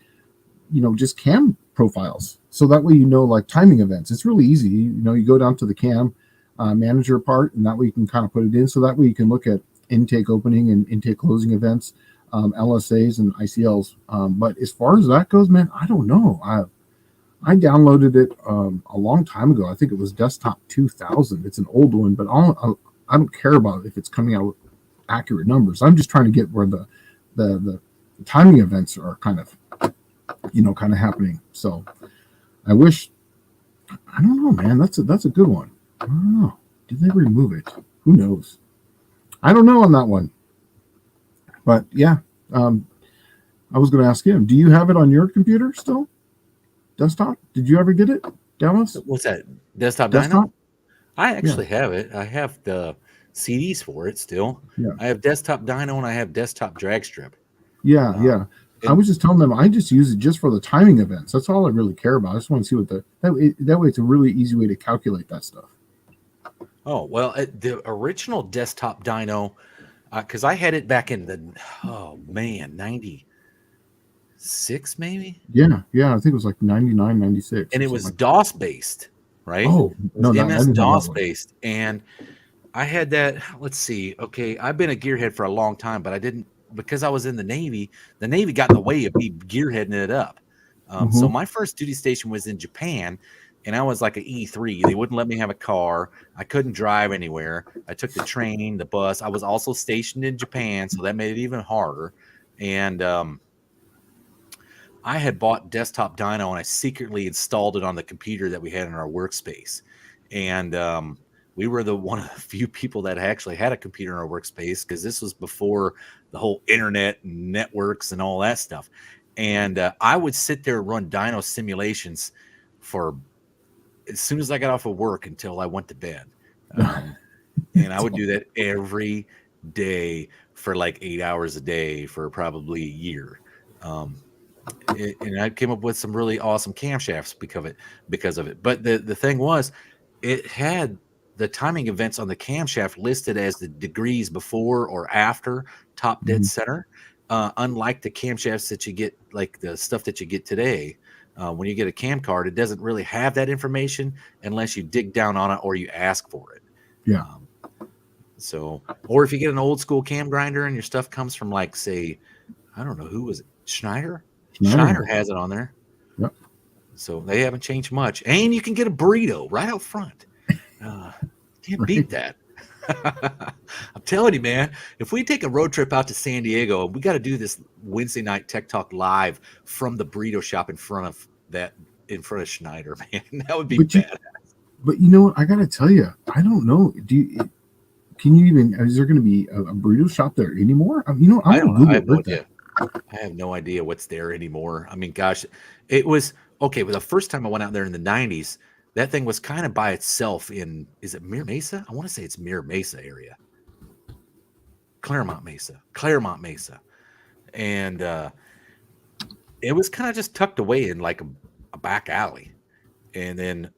just cam profiles. So that way, like timing events. It's really easy. You go down to the cam manager part, and that way you can kind of put it in. So that way you can look at intake opening and intake closing events, LSAs and ICLs. But as far as that goes, man, I don't know. I downloaded it a long time ago. I think it was Desktop 2000. It's an old one, but I don't care about if it's coming out with accurate numbers. I'm just trying to get where the timing events are kind of happening. So I don't know, man. That's a good one. I don't know. Did they remove it? Who knows? I don't know on that one. But yeah, I was going to ask him, do you have it on your computer still? Desktop? Did you ever get it, Dallas? What's that? Desktop dyno? I actually have it. I have the CDs for it still. Yeah. I have desktop dyno and I have desktop drag strip. Yeah. I was just telling them I just use it just for the timing events. That's all I really care about. I just want to see what that way it's a really easy way to calculate that stuff. Oh, well, the original desktop dyno, because I had it back in 96 maybe? Yeah, I think it was like 99, 96. And it was DOS based, right? Oh, no, MS-DOS based. And I had that, let's see, okay, I've been a gearhead for a long time, but I didn't, because I was in the Navy got in the way of me gearheading it up. So my first duty station was in Japan, and I was like an E3. They wouldn't let me have a car. I couldn't drive anywhere. I took the train, the bus. I was also stationed in Japan, so that made it even harder. And I had bought desktop dyno, and I secretly installed it on the computer that we had in our workspace. And we were one of the few people that actually had a computer in our workspace, because this was before the whole internet and networks and all that stuff. And I would sit there and run dyno simulations for as soon as I got off of work until I went to bed. And I would do that every day for like 8 hours a day for probably a year. And I came up with some really awesome camshafts because of it. But the thing was, it had the timing events on the camshaft listed as the degrees before or after top dead center. Unlike the camshafts that you get, like the stuff that you get today, when you get a cam card, it doesn't really have that information unless you dig down on it or you ask for it. Yeah. Or if you get an old school cam grinder and your stuff comes from, like, say, I don't know, who was it? Schneider has it on there. Yep. So they haven't changed much. And you can get a burrito right out front. Can't beat that. I'm telling you, man, if we take a road trip out to San Diego, we got to do this Wednesday night Tech Talk live from the burrito shop in front of Schneider, man. That would be badass. But you know what? I got to tell you, I don't know. Is there going to be a burrito shop there anymore? I don't know. I have no idea what's there anymore. I mean, gosh, it was okay. Well, the first time I went out there in the 90s, that thing was kind of by itself is it Mira Mesa? I want to say it's Mira Mesa area. Claremont Mesa. And it was kind of just tucked away in like a back alley. And then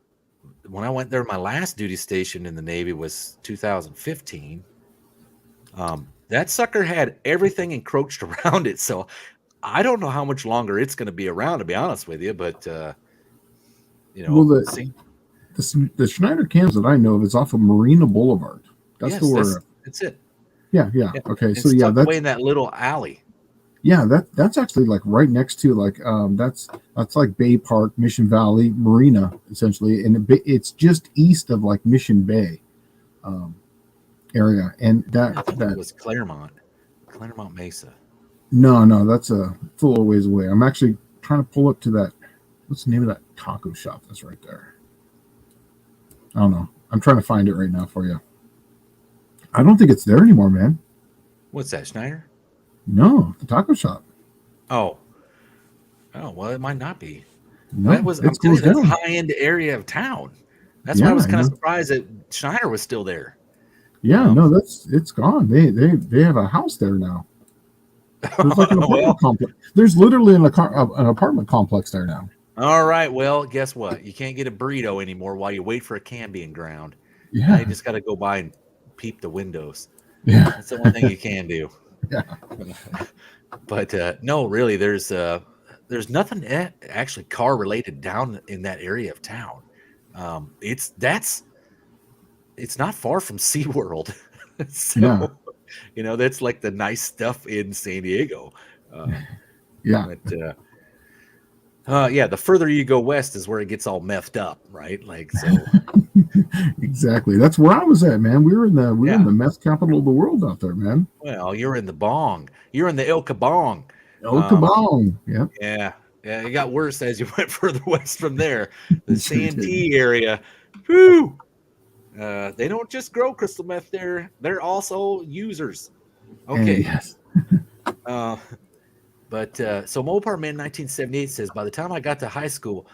when I went there, my last duty station in the Navy was 2015. That sucker had everything encroached around it. So I don't know how much longer it's going to be around, to be honest with you. But, the Schneider cams that I know of is off of Marina Boulevard. That's it. Yeah. Okay. It's tucked away in that little alley. Yeah, that's actually like right next to that's like Bay Park, Mission Valley, Marina, essentially, and it's just east of like Mission Bay area, and that was Claremont Mesa. No, that's a little ways away. I'm actually trying to pull up to that. What's the name of that taco shop that's right there? I don't know. I'm trying to find it right now for you. I don't think it's there anymore, man. What's that, Schneider? No, the taco shop. Oh, well, it might not be. No, I'm telling you, that's a high-end area of town. That's why I was kind of surprised that Schneider was still there. Yeah, it's gone. They have a house there now. There's like an apartment complex. There's literally an apartment complex there now. All right. Well, guess what? You can't get a burrito anymore while you wait for a can being ground. Yeah. Now you just got to go by and peep the windows. Yeah. That's the only thing you can do. Yeah. But no, really, there's nothing actually car related down in that area of town. It's not far from SeaWorld. So, that's like the nice stuff in San Diego. The further you go west is where it gets all messed up, right? Like, so. Exactly. That's where I was at, man. We were in the meth capital of the world out there, man. Well, you're in the Bong. You're in the El Cabong. El Cabong. Yeah. It got worse as you went further west from there. The Santee area. Whew. They don't just grow crystal meth there. They're also users. Okay. Yes. So Mopar Man 1978 says, by the time I got to high school,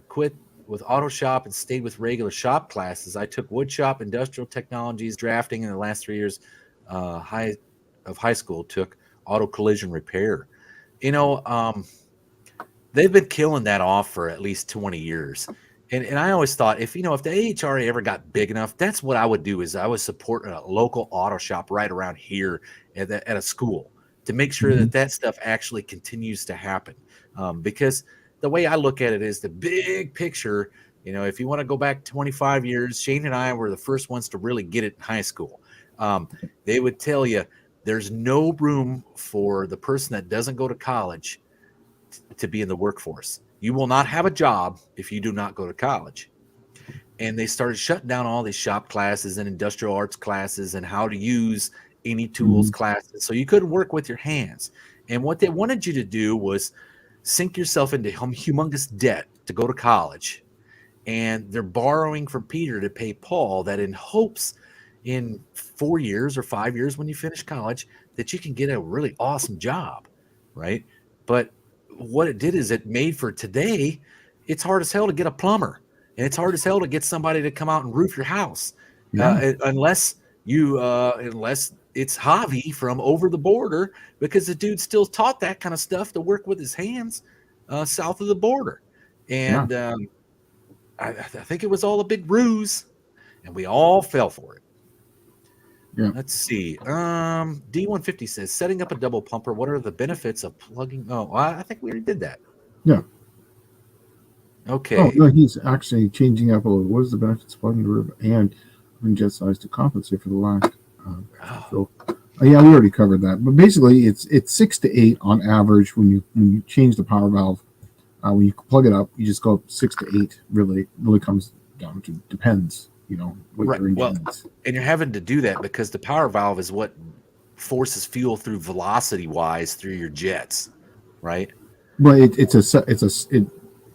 quit with auto shop and stayed with regular shop classes. I took wood shop, industrial technologies, drafting in the last 3 years high school, took auto collision repair. They've been killing that off for at least 20 years. And I always thought if the AHRA ever got big enough, that's what I would do is I would support a local auto shop right around here at a school to make sure that stuff actually continues to happen. Because the way I look at it is the big picture. If you want to go back 25 years, Shane and I were the first ones to really get it in high school. They would tell you there's no room for the person that doesn't go to college to be in the workforce. You will not have a job if you do not go to college. And they started shutting down all these shop classes and industrial arts classes and how to use any tools classes. So you couldn't work with your hands. And what they wanted you to do was sink yourself into humongous debt to go to college. And they're borrowing from Peter to pay Paul, that in hopes in 4 years or 5 years when you finish college that you can get a really awesome job, right? But what it did is it made for today, it's hard as hell to get a plumber. And it's hard as hell to get somebody to come out and roof your house. unless it's Javi from over the border, because the dude still taught that kind of stuff to work with his hands south of the border. And I think it was all a big ruse, and we all fell for it. Yeah. Let's see. D150 says, setting up a double pumper, what are the benefits of plugging? Oh, I think we already did that. Yeah. Okay. Oh, no, he's actually changing up a little. What is the benefits of plugging the rib and jet size to compensate for the lack? Yeah, we already covered that. But basically, it's 6 to 8 on average when you change the power valve. When you plug it up, you just go up 6 to 8. Really comes down to depends. What your engine needs. And you're having to do that because the power valve is what forces fuel through velocity wise through your jets, right? Well, it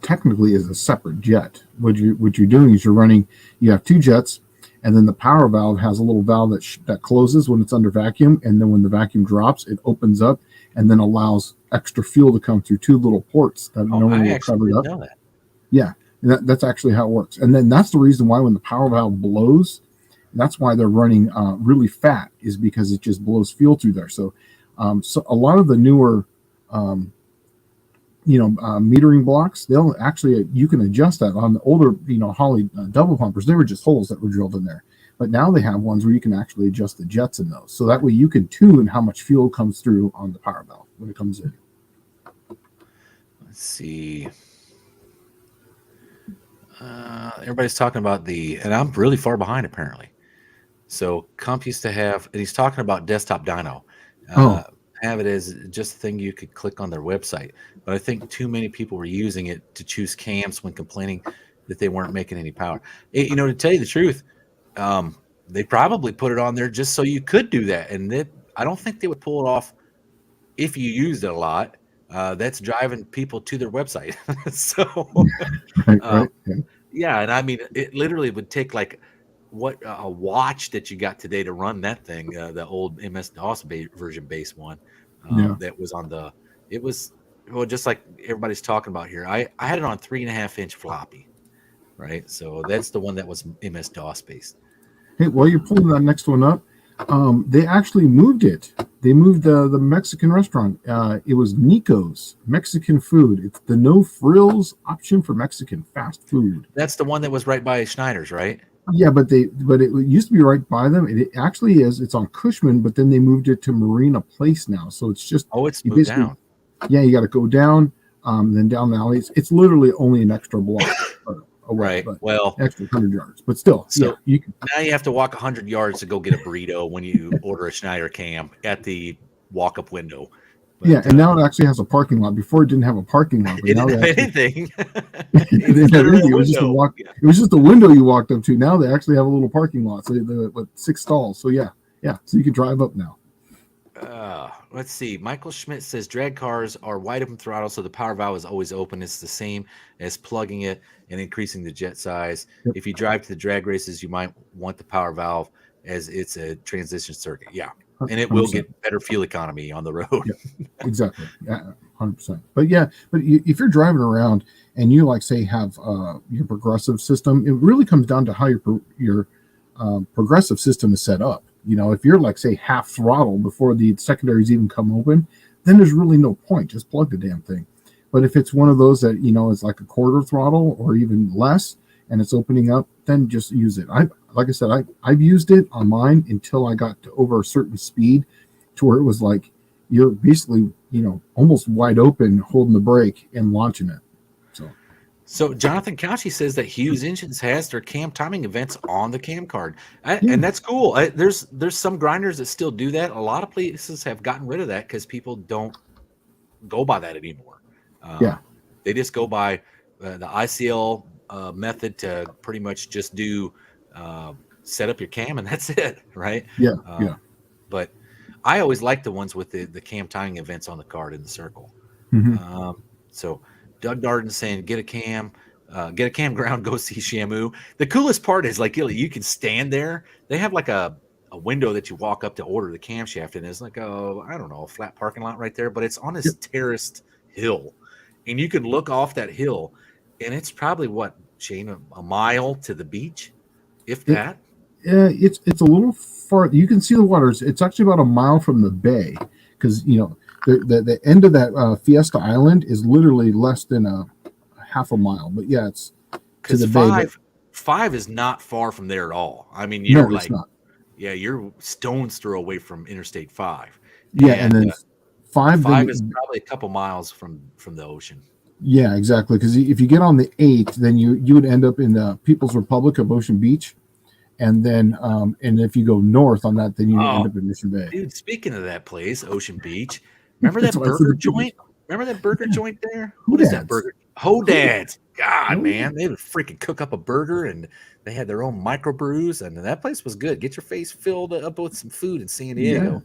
technically is a separate jet. What you're doing is you have two jets, and then the power valve has a little valve that closes when it's under vacuum, and then when the vacuum drops, it opens up and then allows extra fuel to come through two little ports that normally will cover it up. Know that. Yeah, and that's actually how it works. And then that's the reason why when the power valve blows, that's why they're running really fat, is because it just blows fuel through there. So a lot of the newer metering blocks, they'll actually, you can adjust that. On the older Holley double pumpers, they were just holes that were drilled in there, but now they have ones where you can actually adjust the jets in those, so that way you can tune how much fuel comes through on the power valve when it comes in. Let's see. Everybody's talking about and I'm really far behind apparently. So Comp used to have, and he's talking about desktop dyno. Have it as just a thing you could click on their website. But I think too many people were using it to choose cams when complaining that they weren't making any power. To tell you the truth, they probably put it on there just so you could do that. And I don't think they would pull it off if you used it a lot. That's driving people to their website. So, right. Yeah. And I mean, it literally would take like a watch that you got today to run that thing, the old MS-DOS version base one that was on just like everybody's talking about here. I had it on 3.5-inch floppy, right? So that's the one that was MS-DOS based. Hey, while you're pulling that next one up, they actually moved it. They moved the Mexican restaurant. It was Nico's Mexican food. It's the no frills option for Mexican fast food. That's the one that was right by Schneider's, right? Yeah, but it used to be right by them. It actually is. It's on Cushman, but then they moved it to Marina Place now. So it's just it's moved down. Yeah, you got to go down, then down the alley. It's literally only an extra block away, right? Well, extra 100 yards, but still. So now you have to walk 100 yards to go get a burrito when you order a Schneider cam at the walk-up window. But, and now it actually has a parking lot. Before it didn't have a parking lot. It didn't have anything. It was just a walk. It was just a window you walked up to. Now they actually have a little parking lot. So with 6 stalls. So yeah. So you can drive up now. Let's see. Michael Schmidt says drag cars are wide open throttle, so the power valve is always open. It's the same as plugging it and increasing the jet size. Yep. If you drive to the drag races, you might want the power valve as it's a transition circuit. Yeah. And it will 100%. Get better fuel economy on the road. Yeah, exactly. Yeah, 100%. But if you're driving around and you say have your progressive system, it really comes down to how your progressive system is set up. If you're say half throttle before the secondaries even come open, then there's really no point. Just plug the damn thing. But if it's one of those that is like a quarter throttle or even less, and it's opening up, then just use it. Like I said, I've used it on mine until I got to over a certain speed to where it was like you're basically, almost wide open holding the brake and launching it. So Jonathan Couchy says that Hughes Engines has their cam timing events on the cam card. And that's cool. There's some grinders that still do that. A lot of places have gotten rid of that because people don't go by that anymore. They just go by the ICL method to pretty much just do set up your cam and that's it, right? But I always like the ones with the cam timing events on the card in the circle. Mm-hmm. So Doug Darden saying get a cam ground, go see Shamu. The coolest part is you can stand there. They have like a window that you walk up to order the camshaft in. It's like a flat parking lot right there, but it's on this terraced hill, and you can look off that hill, and it's probably Shane, a mile to the beach, if that. It's a little far. You can see the waters. It's actually about a mile from the bay, because the end of that Fiesta Island is literally less than a half a mile. But yeah, it's to Because the bay. five is not far from there at all. I mean, No, you're it's like, not. yeah, you're stone's throw away from Interstate 5, Yeah, and then five. five is Then probably a couple miles from the ocean. yeah, exactly. Because if you get on the 8, then you would end up in the People's Republic of Ocean Beach, and then and if you go north on that, then you end up in Mission Bay. Dude, speaking of that place, Ocean Beach, remember That's that why I said burger the biggest. joint? Remember that burger joint there? Who What is that dads? burger? Hodad's. God, Oh, man, they would freaking cook up a burger, and they had their own microbrews, and that place was good. Get your face filled up with some food in San Diego.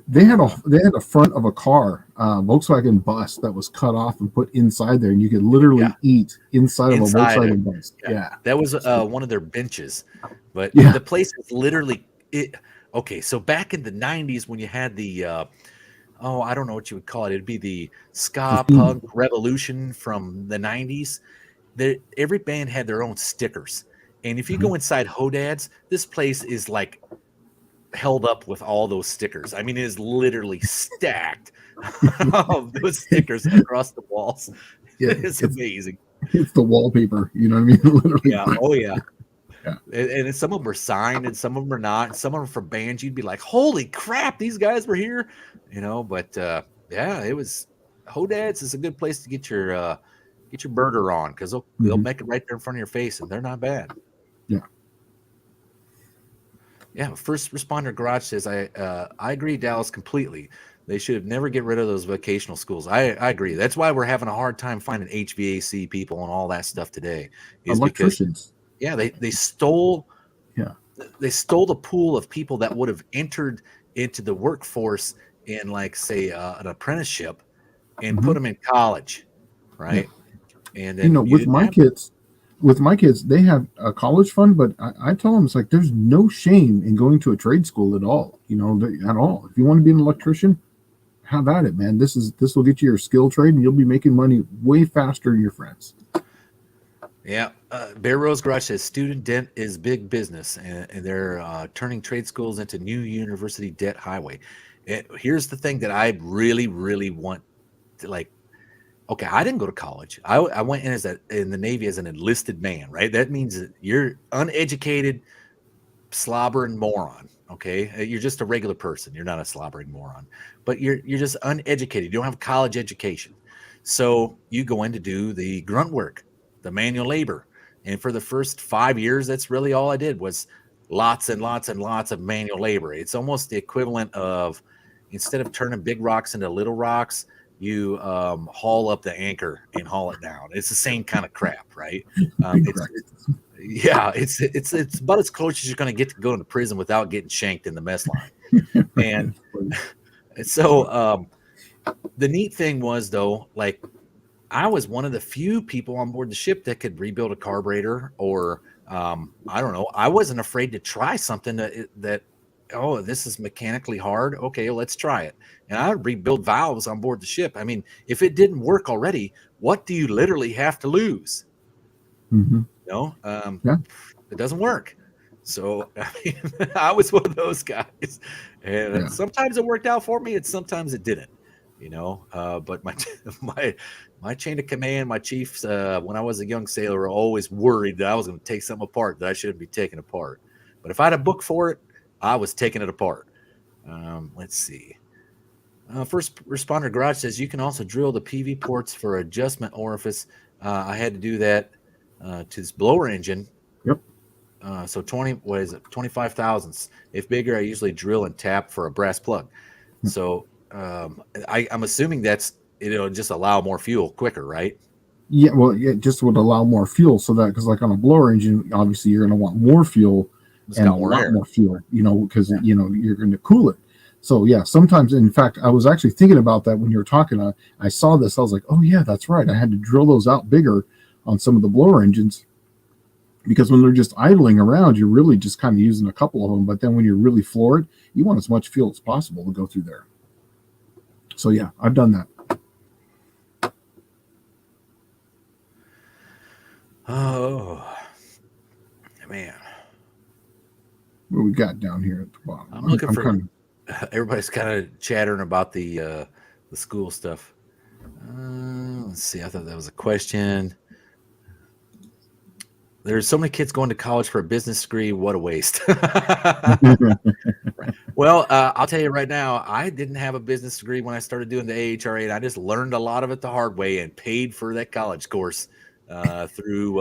They had a front of a car, Volkswagen bus that was cut off and put inside there, and you could literally eat inside of a Volkswagen bus. Yeah, that was one of their benches, but Yeah. the place is literally it. Okay, so back in the '90s when you had the I don't know what you would call it. It'd be the ska punk revolution from the '90s. Every band had their own stickers, and if you go inside Hodad's, this place is like held up with all those stickers. I mean, it is literally stacked of those stickers across the walls. Yeah, It's amazing. It's the wallpaper, you know what I mean? Literally. Yeah. Oh yeah. Yeah. And some of them were signed, and some of them are not. And some of them from bands. You'd be like, "Holy crap, these guys were here!" But yeah, it was. Hodad's is a good place to get your burger on, because they'll make it right there in front of your face, and they're not bad. Yeah. Yeah, First Responder Garage says, I agree, Dallas, completely. They should never get rid of those vocational schools. I agree. That's why we're having a hard time finding HVAC people and all that stuff today. Electricians. Because, they stole the pool of people that would have entered into the workforce in, like, say, an apprenticeship, and put them in college, right? Yeah. And then with my kids, they have a college fund, but I tell them, it's like, there's no shame in going to a trade school at all. At all. If you want to be an electrician, have at it, man. This will get you your skill trade, and you'll be making money way faster than your friends. Yeah, Bear Rose Garage says student debt is big business, and they're turning trade schools into new university debt highway. Here's the thing that I really, really want to, like. Okay, I didn't go to college. I went in the Navy as an enlisted man, right? That means that you're uneducated, slobbering moron. Okay, you're just a regular person. You're not a slobbering moron, but you're just uneducated. You don't have a college education, so you go in to do the grunt work, the manual labor, and for the first 5 years, that's really all I did was lots and lots and lots of manual labor. It's almost the equivalent of, instead of turning big rocks into little rocks, you haul up the anchor and haul it down. It's the same kind of crap, right? It's about as close as you're going to get to going to prison without getting shanked in the mess line. And so the neat thing was, though, like, I was one of the few people on board the ship that could rebuild a carburetor, or I don't know. I wasn't afraid to try something that this is mechanically hard. Okay, let's try it. And I would rebuild valves on board the ship. I mean, if it didn't work already, what do you literally have to lose? It doesn't work. So I mean, I was one of those guys, and sometimes it worked out for me, and sometimes it didn't. But my chain of command, my chiefs, when I was a young sailor, were always worried that I was going to take something apart that I shouldn't be taking apart. But if I had a book for it, I was taking it apart. Let's see. First Responder Garage says you can also drill the PV ports for adjustment orifice. I had to do that to this blower engine. Yep. So 25 thousandths. If bigger, I usually drill and tap for a brass plug. So I'm assuming that's just allow more fuel quicker, right? Yeah, well, it just would allow more fuel, so that, because like on a blower engine, obviously you're going to want more fuel and a lot more fuel, because you're going to cool it. So yeah, sometimes, in fact, I was actually thinking about that when you were talking. I saw this, I was like, oh yeah, that's right. I had to drill those out bigger on some of the blower engines, because when they're just idling around, you're really just kind of using a couple of them. But then when you're really floored, you want as much fuel as possible to go through there. So yeah, I've done that. Oh man. we got down here at the bottom? I'm looking for. Everybody's kind of chattering about the school stuff. Let's see. I thought that was a question. There's so many kids going to college for a business degree. What a waste. Well, I'll tell you right now, I didn't have a business degree when I started doing the AHRA, and I just learned a lot of it the hard way and paid for that college course through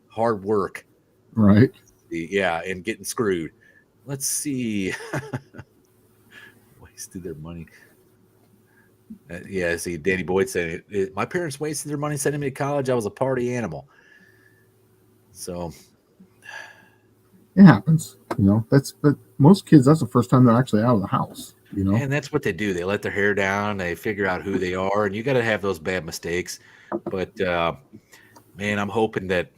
hard work. Right. Yeah, and getting screwed. Let's see. Wasted their money. Yeah, see, Danny Boyd said, my parents wasted their money sending me to college. I was a party animal. So it happens, but most kids, that's the first time they're actually out of the house, And that's what they do. They let their hair down. They figure out who they are, and you got to have those bad mistakes. But man, I'm hoping that,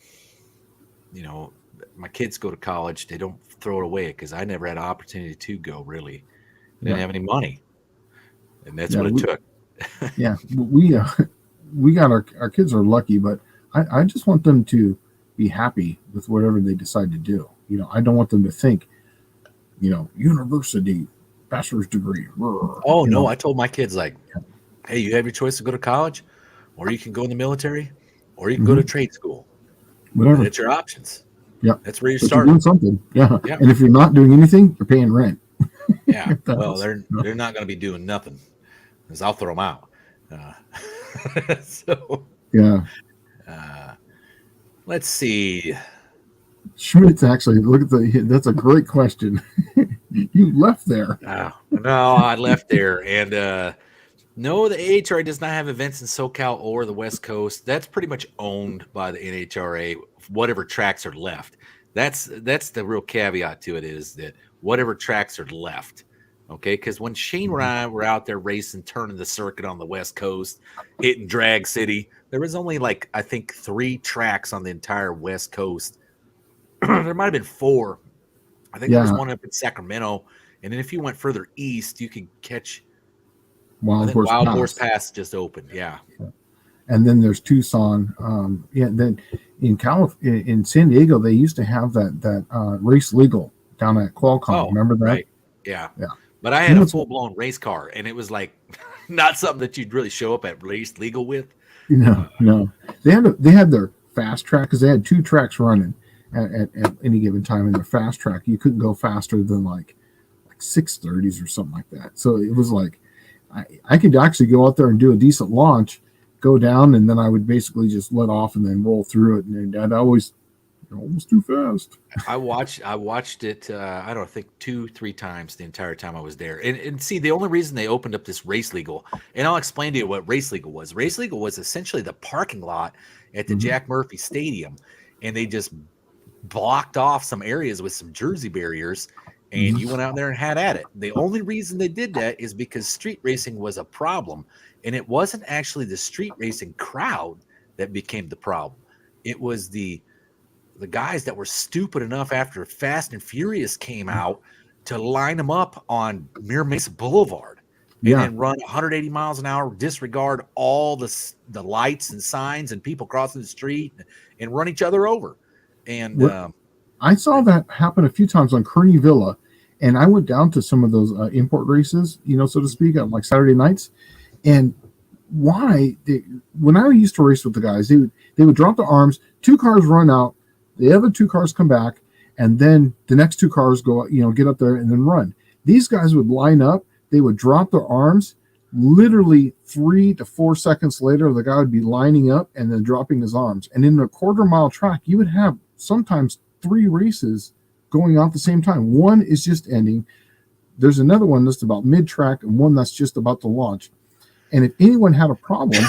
my kids go to college. They don't throw it away, because I never had an opportunity to go, really. I didn't have any money. And that's what it took. Yeah. We got our kids are lucky, but I just want them to be happy with whatever they decide to do. I don't want them to think, university, bachelor's degree. Oh, no. I told my kids, like, hey, you have your choice to go to college, or you can go in the military, or you can go to trade school. Whatever. It's your options. Yeah. That's where you But start. You're doing something. Yeah. And if you're not doing anything, you're paying rent. Yeah. Well, they're not going to be doing nothing, because I'll throw them out. So. Yeah. Let's see. Schmidt's actually, that's a great question. You left there. No, I left there. And no, the AHRA does not have events in SoCal or the West Coast. That's pretty much owned by the NHRA, whatever tracks are left. That's the real caveat to it, is that whatever tracks are left. Okay, because when Shane and I were out there racing, turning the circuit on the West Coast, hitting Drag City, there was only I think 3 tracks on the entire West Coast. There might have been 4. I think there was one up in Sacramento, and then if you went further east, you could catch Wild Horse Pass just opened. Yeah. And then there's Tucson. Then in San Diego, they used to have that race legal down at Qualcomm. Remember that? Right. Yeah. But I had a full-blown race car, and it was not something that you'd really show up at race legal with. No. They had their fast track, because they had 2 tracks running at any given time. In the fast track, you couldn't go faster than like 630s or something like that. So it was I could actually go out there and do a decent launch, go down, and then I would basically just let off and then roll through it. And I'd always almost too fast. I watched it. I don't think 2-3 times the entire time I was there. And see, the only reason they opened up this race legal, and I'll explain to you what race legal was. Race legal was essentially the parking lot at the Jack Murphy Stadium, and they just blocked off some areas with some jersey barriers, and you went out there and had at it. The only reason they did that is because street racing was a problem, and it wasn't actually the street racing crowd that became the problem. It was the guys that were stupid enough after Fast and Furious came out to line them up on Mira Mesa Boulevard and then run 180 miles an hour, disregard all the lights and signs and people crossing the street, and run each other over. And I saw that happen a few times on Kearney Villa, and I went down to some of those import races, so to speak, on Saturday nights. And when I used to race with the guys, they would drop the arms, 2 cars run out, the other 2 cars come back, and then the next 2 cars go, get up there and then run. These guys would line up, they would drop their arms. Literally 3 to 4 seconds later, the guy would be lining up and then dropping his arms. And in a quarter-mile track, you would have sometimes 3 races going out at the same time. One is just ending. There's another one that's about mid-track, and one that's just about to launch. And if anyone had a problem,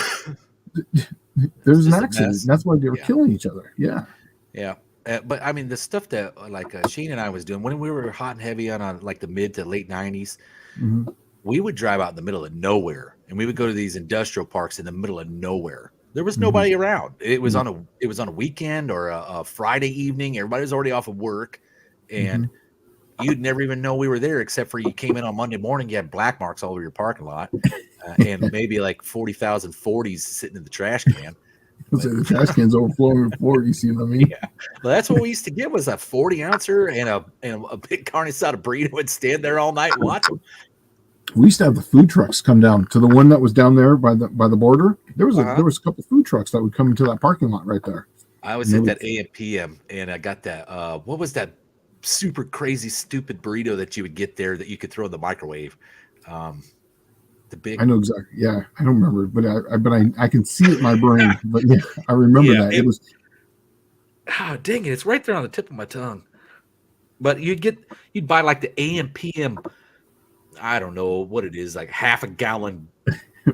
there's an accident. That's why they were killing each other. Yeah. Yeah. But I mean, the stuff that Shane and I was doing when we were hot and heavy on the mid to late 90s, we would drive out in the middle of nowhere, and we would go to these industrial parks in the middle of nowhere. There was nobody around. It was on a weekend or a Friday evening. Everybody was already off of work, and you'd never even know we were there, except for you came in on Monday morning, you had black marks all over your parking lot, and maybe 40,000 40s sitting in the trash can. So the trash can's overflowing before, you see what I mean? Yeah. Well, that's what we used to get was a 40-ouncer and a big carne asada burrito and stand there all night and watch them. We used to have the food trucks come down to the one that was down there by the border. There was a couple food trucks that would come into that parking lot right there. I was at that AM PM and I got that what was that super crazy stupid burrito that you would get there that you could throw in the microwave? The big I know exactly. Yeah, I don't remember, but I can see it in my brain. But yeah, I remember that. It was dang it, it's right there on the tip of my tongue. But you'd buy like the AM PM, I don't know what it is, like half a gallon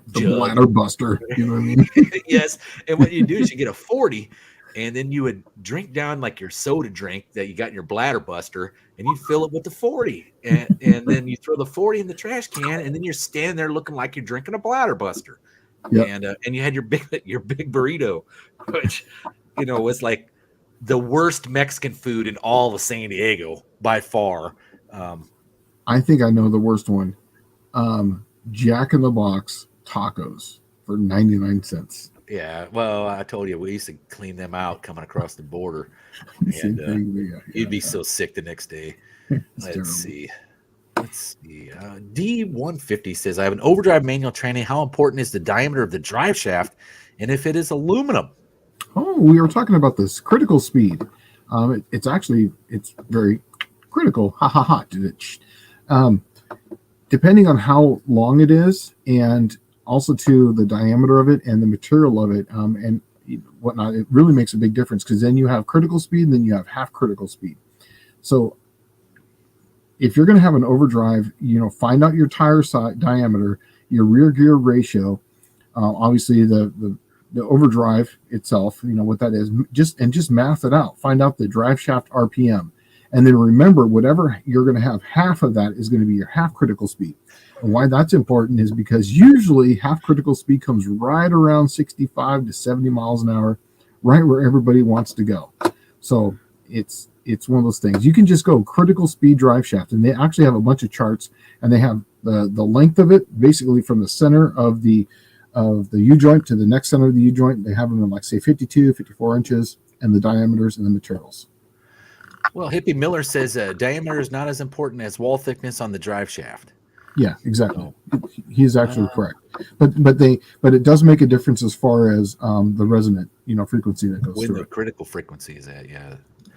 the bladder buster. You know what I mean? Yes. And what you do is you get a 40 and then you would drink down like your soda drink that you got in your bladder buster and you fill it with the 40 and then you throw the 40 in the trash can and then you're standing there looking like you're drinking a bladder buster. Yep. And you had your big burrito, which, was like the worst Mexican food in all of San Diego by far. I think I know the worst one. Jack in the Box tacos for 99 cents. Yeah, well, I told you we used to clean them out coming across the border, and you'd be so sick the next day. Let's see. D150 says, "I have an overdrive manual training. How important is the diameter of the drive shaft, and if it is aluminum?" Oh, we were talking about this critical speed. It's very critical. Ha ha ha. Depending on how long it is, and also to the diameter of it and the material of it, and whatnot, it really makes a big difference because then you have critical speed and then you have half critical speed. So if you're going to have an overdrive, find out your tire size, diameter, your rear gear ratio, obviously the overdrive itself, what that is, just math it out. Find out the drive shaft RPM. And then remember, whatever you're going to have, half of that is going to be your half critical speed. And why that's important is because usually half critical speed comes right around 65 to 70 miles an hour, right where everybody wants to go. So it's one of those things. You can just go critical speed drive shaft, and they actually have a bunch of charts, and they have the length of it basically from the center of the U-joint to the next center of the U-joint. They have them in, like, say, 52, 54 inches, and the diameters and the materials. Well, Hippie Miller says diameter is not as important as wall thickness on the drive shaft. Yeah, exactly. He's actually correct. But it does make a difference as far as the resonant, frequency that goes through. When the critical frequency is at, yeah.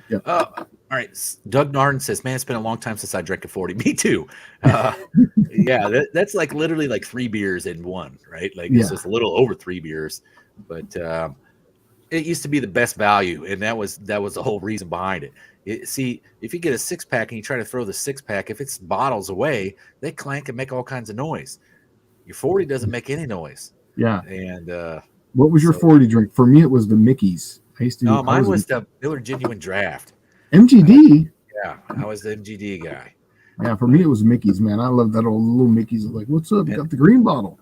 Yeah. All right. Doug Narden says, "Man, it's been a long time since I drank a 40." Me too. Yeah, that's like literally like 3 beers in one, right? Like it's just a little over 3 beers, but it used to be the best value, and that was the whole reason behind it. See, if you get a 6-pack and you try to throw the 6-pack, if it's bottles away, they clank and make all kinds of noise. Your 40 doesn't make any noise. Yeah. And what was your 40 drink? For me, it was the Mickey's. Mine was the Miller Genuine Draft. MGD? Yeah, I was the MGD guy. Yeah, for me, it was Mickey's, man. I love that old little Mickey's. Like, what's up? You got the green bottle.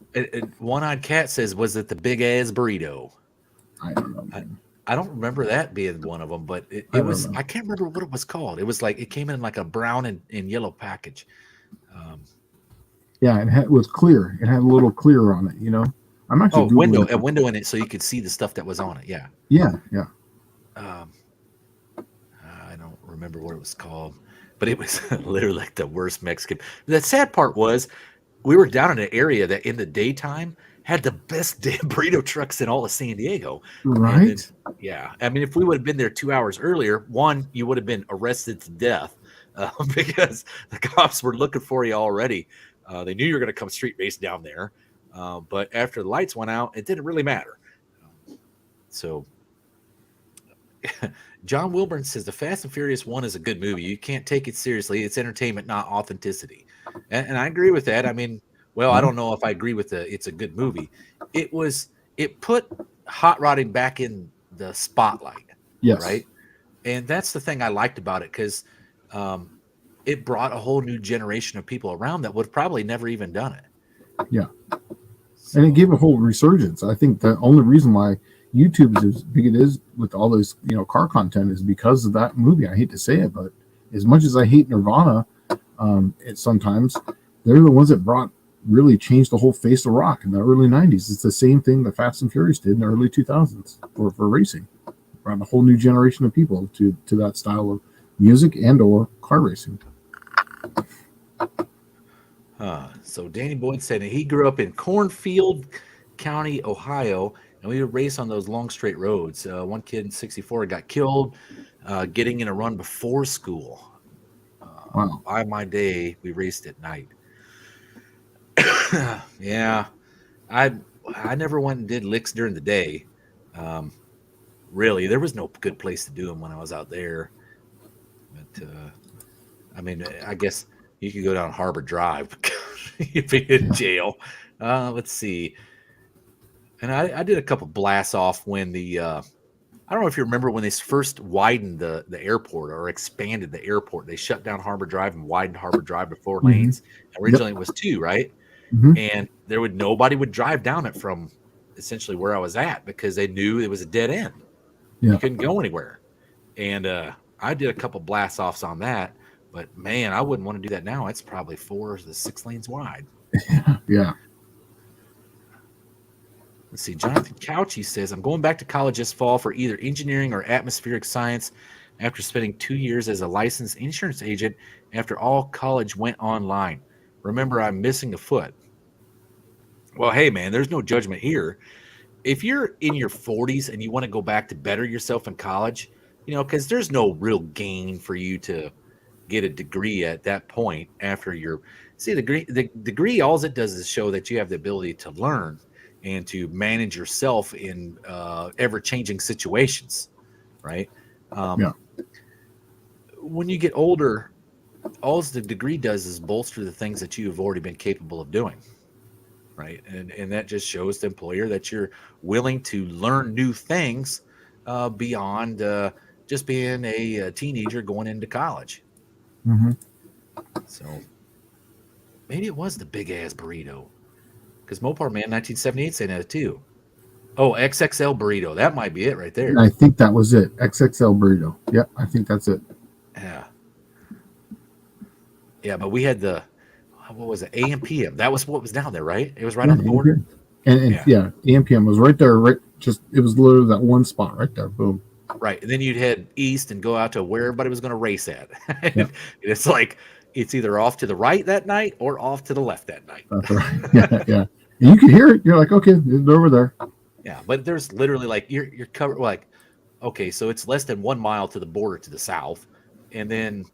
One-Eyed Cat says, "Was it the big ass burrito?" I don't know. I don't remember that being one of them, but it was. I can't remember what it was called. It was like it came in like a brown and yellow package. Yeah, it was clear. It had a little clear on it. I'm actually a window in it so you could see the stuff that was on it. Yeah. Yeah. I don't remember what it was called, but it was literally like the worst Mexican. The sad part was we were down in an area that in the daytime had the best damn burrito trucks in all of San Diego. Right? Then, yeah. I mean, if we would have been there 2 hours earlier, one, you would have been arrested to death because the cops were looking for you already. They knew you were going to come street race down there. But after the lights went out, it didn't really matter. So John Wilburn says the Fast and Furious 1 is a good movie. You can't take it seriously. It's entertainment, not authenticity. And I agree with that. I mean, well, I don't know if I agree with it's a good movie. It put hot rodding back in the spotlight. Yes. Right. And that's the thing I liked about it, because it brought a whole new generation of people around that would have probably never even done it. Yeah. And it gave a whole resurgence. I think the only reason why YouTube is as big it is with all this, car content is because of that movie. I hate to say it, but as much as I hate Nirvana, sometimes they're the ones that brought really changed the whole face of rock in the early 90s. It's the same thing that Fast and Furious did in the early 2000s for racing. Brought a whole new generation of people to that style of music and or car racing. So Danny Boyd said he grew up in Cornfield County, Ohio, and we would race on those long straight roads. One kid in 64 got killed getting in a run before school. Wow. By my day, we raced at night. Yeah, I never went and did licks during the day. Really, there was no good place to do them when I was out there. But I mean, I guess you could go down Harbor Drive. You'd be in jail. Let's see. And I did a couple blasts off when I don't know if you remember when they first widened the airport or expanded the airport. They shut down Harbor Drive and widened Harbor Drive to 4 lanes. Originally, it was 2, right? And nobody would drive down it from essentially where I was at because they knew it was a dead end. You couldn't go anywhere. And I did a couple blast offs on that, but man, I wouldn't want to do that now. It's probably 4 to 6 lanes wide. Yeah. Let's see. Jonathan Couchy says, I'm going back to college this fall for either engineering or atmospheric science after spending 2 years as a licensed insurance agent after all college went online. Remember, I'm missing a foot. Well, hey, man, there's no judgment here. If you're in your 40s and you want to go back to better yourself in college, because there's no real gain for you to get a degree at that point after the degree, all it does is show that you have the ability to learn and to manage yourself in ever-changing situations, right? When you get older, all the degree does is bolster the things that you have already been capable of doing, right? And that just shows the employer that you're willing to learn new things beyond just being a teenager going into college. So maybe it was the big-ass burrito. Because Mopar Man 1978 saying that too. Oh, XXL burrito. That might be it right there. I think that was it. XXL burrito. Yeah, I think that's it. Yeah. Yeah, but we had what was it? AM PM. That was what was down there, right? It was right on the border. And AM PM was right there. Right, it was literally that one spot right there. Boom. Right, and then you'd head east and go out to where everybody was going to race at. It's like it's either off to the right that night or off to the left that night. That's right. Yeah. And you can hear it. You're like, okay, it's over there. Yeah, but there's literally like you're covered like, okay, so it's less than 1 mile to the border to the south, and then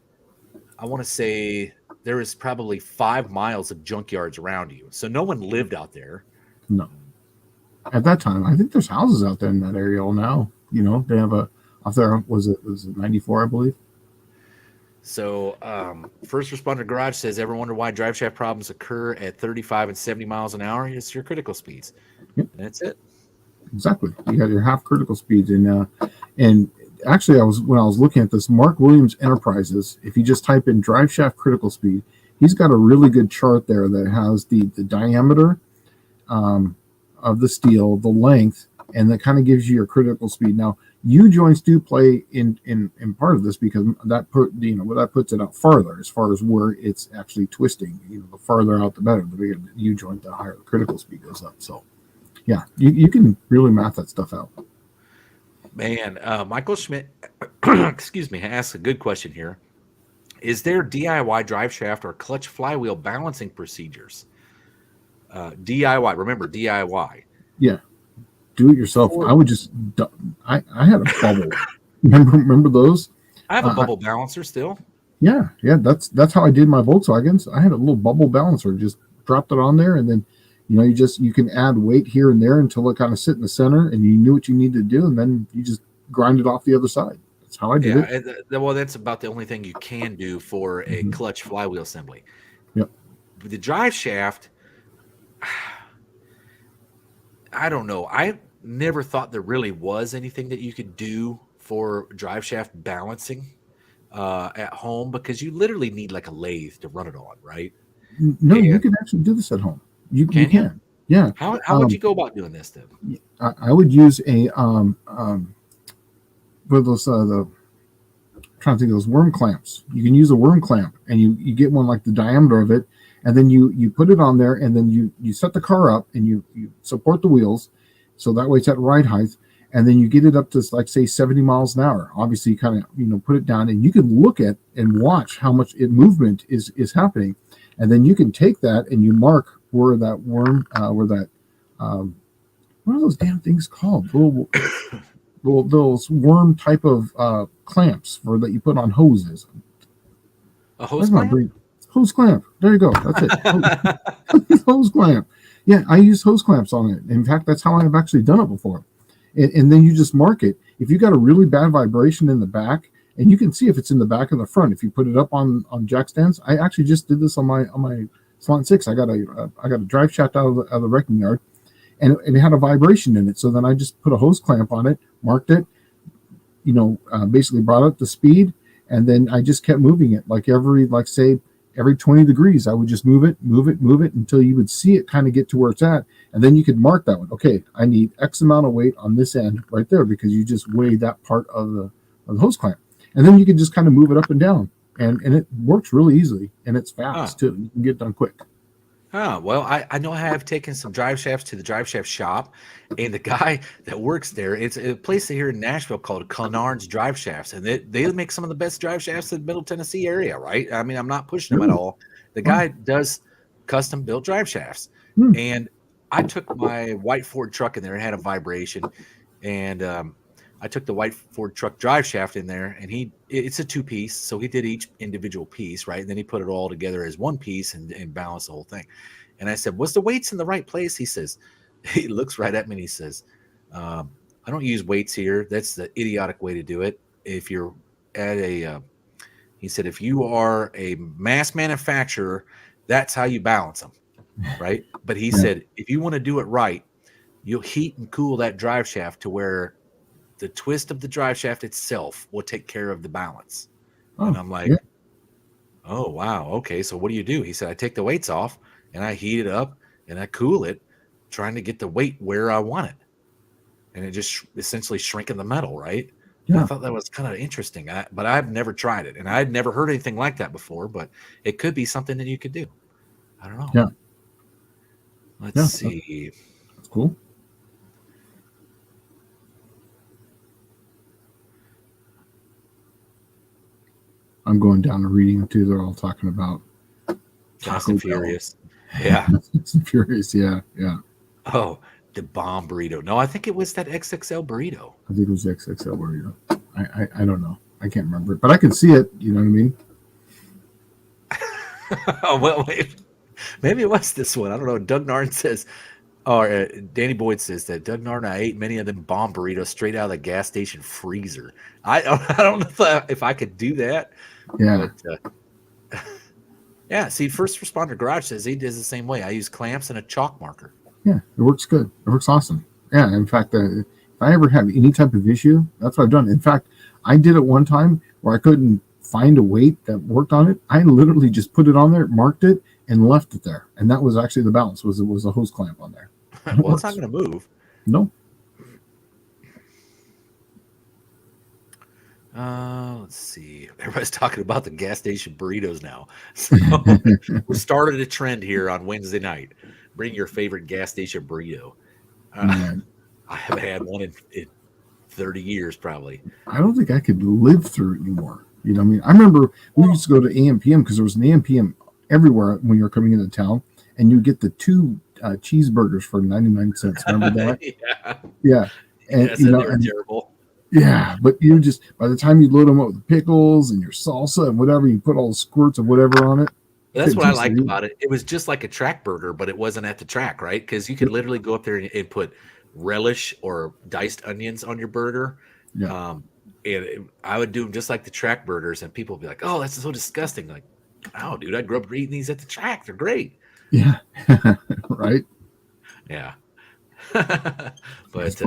I want to say there is probably 5 miles of junkyards around you. So no one lived out there. No. At that time, I think there's houses out there in that area all now. They have out there. Was it 94, I believe. So First Responder Garage says, ever wonder why drive shaft problems occur at 35 and 70 miles an hour? It's your critical speeds. Yep. That's it. Exactly. You got your half critical speeds. And actually, when I was looking at this, Mark Williams Enterprises, if you just type in drive shaft critical speed, he's got a really good chart there that has the diameter of the steel, the length, and that kind of gives you your critical speed. Now, U-joints do play in part of this because that puts it out farther as far as where it's actually twisting. The farther out, the better. The bigger the U-joint, the higher the critical speed goes up. So, yeah, you can really math that stuff out. Man, Michael Schmidt, excuse me, asks a good question here. Is there DIY drive shaft or clutch flywheel balancing procedures? DIY, remember DIY. Yeah. Do it yourself. I would just. I had a bubble. remember those? I have a bubble balancer still. Yeah. That's how I did my Volkswagens. I had a little bubble balancer. Just dropped it on there, and then you can add weight here and there until it kind of sit in the center, and you knew what you needed to do, and then you just grind it off the other side. That's how I did it. Well, that's about the only thing you can do for a clutch flywheel assembly. Yep. With the drive shaft, I don't know. I never thought there really was anything that you could do for drive shaft balancing at home because you literally need like a lathe to run it on, right? No, you can actually do this at home. You can. Yeah. How would you go about doing this then? I would use a with those trying to think of those worm clamps. You can use a worm clamp, and you get one like the diameter of it, and then you put it on there, and then you set the car up, and you support the wheels, so that way it's at ride height, and then you get it up to, like, say 70 miles an hour. Obviously, you kind of put it down, and you can look at and watch how much movement is happening, and then you can take that and you mark where that worm, what are those damn things called? Those worm type of clamps that you put on hoses. A hose clamp? Hose clamp. There you go. That's it. Hose clamp. Yeah, I use hose clamps on it. In fact, that's how I've actually done it before. And then you just mark it. If you got a really bad vibration in the back, and you can see if it's in the back and the front, if you put it up on jack stands. I actually just did this on my Slant 6. I got a drive shaft out of the wrecking yard, and it had a vibration in it. So then I just put a hose clamp on it, marked it, basically brought up the speed, and then I just kept moving it every 20 degrees. I would just move it until you would see it kind of get to where it's at, and then you could mark that one. Okay, I need X amount of weight on this end right there, because you just weighed that part of the hose clamp, and then you can just kind of move it up and down, and it works really easily, and it's fast too. You can get it done quick. Oh, well, I know I have taken some drive shafts to the drive shaft shop, and the guy that works there, it's a place here in Nashville called Clenard's Drive Shafts, and they make some of the best drive shafts in the Middle Tennessee area, right? I mean, I'm not pushing them at all. The guy does custom built drive shafts, and I took my white Ford truck in there. It had a vibration, and I took the white Ford truck drive shaft in there, and it's a 2-piece, so he did each individual piece, right? And then he put it all together as one piece and balanced the whole thing. And I said, "Was the weights in the right place?" He looks right at me and he says, "I don't use weights here. That's the idiotic way to do it. If you're at he said, if you are a mass manufacturer, that's how you balance them, right? But he said, if you want to do it right, you'll heat and cool that drive shaft to where the twist of the drive shaft itself will take care of the balance." And I'm like, "Oh, wow. Okay. So what do you do?" He said, "I take the weights off and I heat it up and I cool it, trying to get the weight where I want it." And it just essentially shrinking the metal, right? Yeah. I thought that was kind of interesting, but I've never tried it, and I'd never heard anything like that before, but it could be something that you could do. I don't know. Yeah. Let's see. That's cool. I'm going down to reading them too. They're all talking about Fast and Furious. Yeah. Fast and Furious. Yeah. Oh, the bomb burrito. No, I think it was that XXL burrito. I think it was the XXL burrito. I don't know. I can't remember it, but I can see it. You know what I mean? Oh, well, wait. Maybe it was this one. I don't know. Doug Narn says, or Danny Boyd says that Doug Narn, I ate many of them bomb burritos straight out of the gas station freezer. I don't know if I could do that. Yeah. But, yeah. See, First Responder Garage says he does the same way. I use clamps and a chalk marker. Yeah, it works good. It works awesome. Yeah. In fact, if I ever have any type of issue, that's what I've done. In fact, I did it one time where I couldn't find a weight that worked on it. I literally just put it on there, marked it, and left it there. And that was actually the balance. Was a hose clamp on there. Well, it's not going to move. No. Let's see. Everybody's talking about the gas station burritos now. So we started a trend here on Wednesday night. Bring your favorite gas station burrito. I haven't had one in 30 years, probably. I don't think I could live through it anymore. You know what I mean? I remember we used to go to AMPM because there was an AMPM everywhere when you were coming into town, and you get the 2 cheeseburgers for 99 cents. Remember that? Yeah. And yes, they were terrible. Yeah, but you just, by the time you load them up with pickles and your salsa and whatever, you put all the squirts of whatever on it. That's what I liked about it. It was just like a track burger, but it wasn't at the track, right? Because you could literally go up there and put relish or diced onions on your burger. Yeah. I would do them just like the track burgers, and people would be like, "Oh, that's so disgusting." Like, "Oh, dude, I grew up eating these at the track. They're great." Yeah. Right. Yeah. But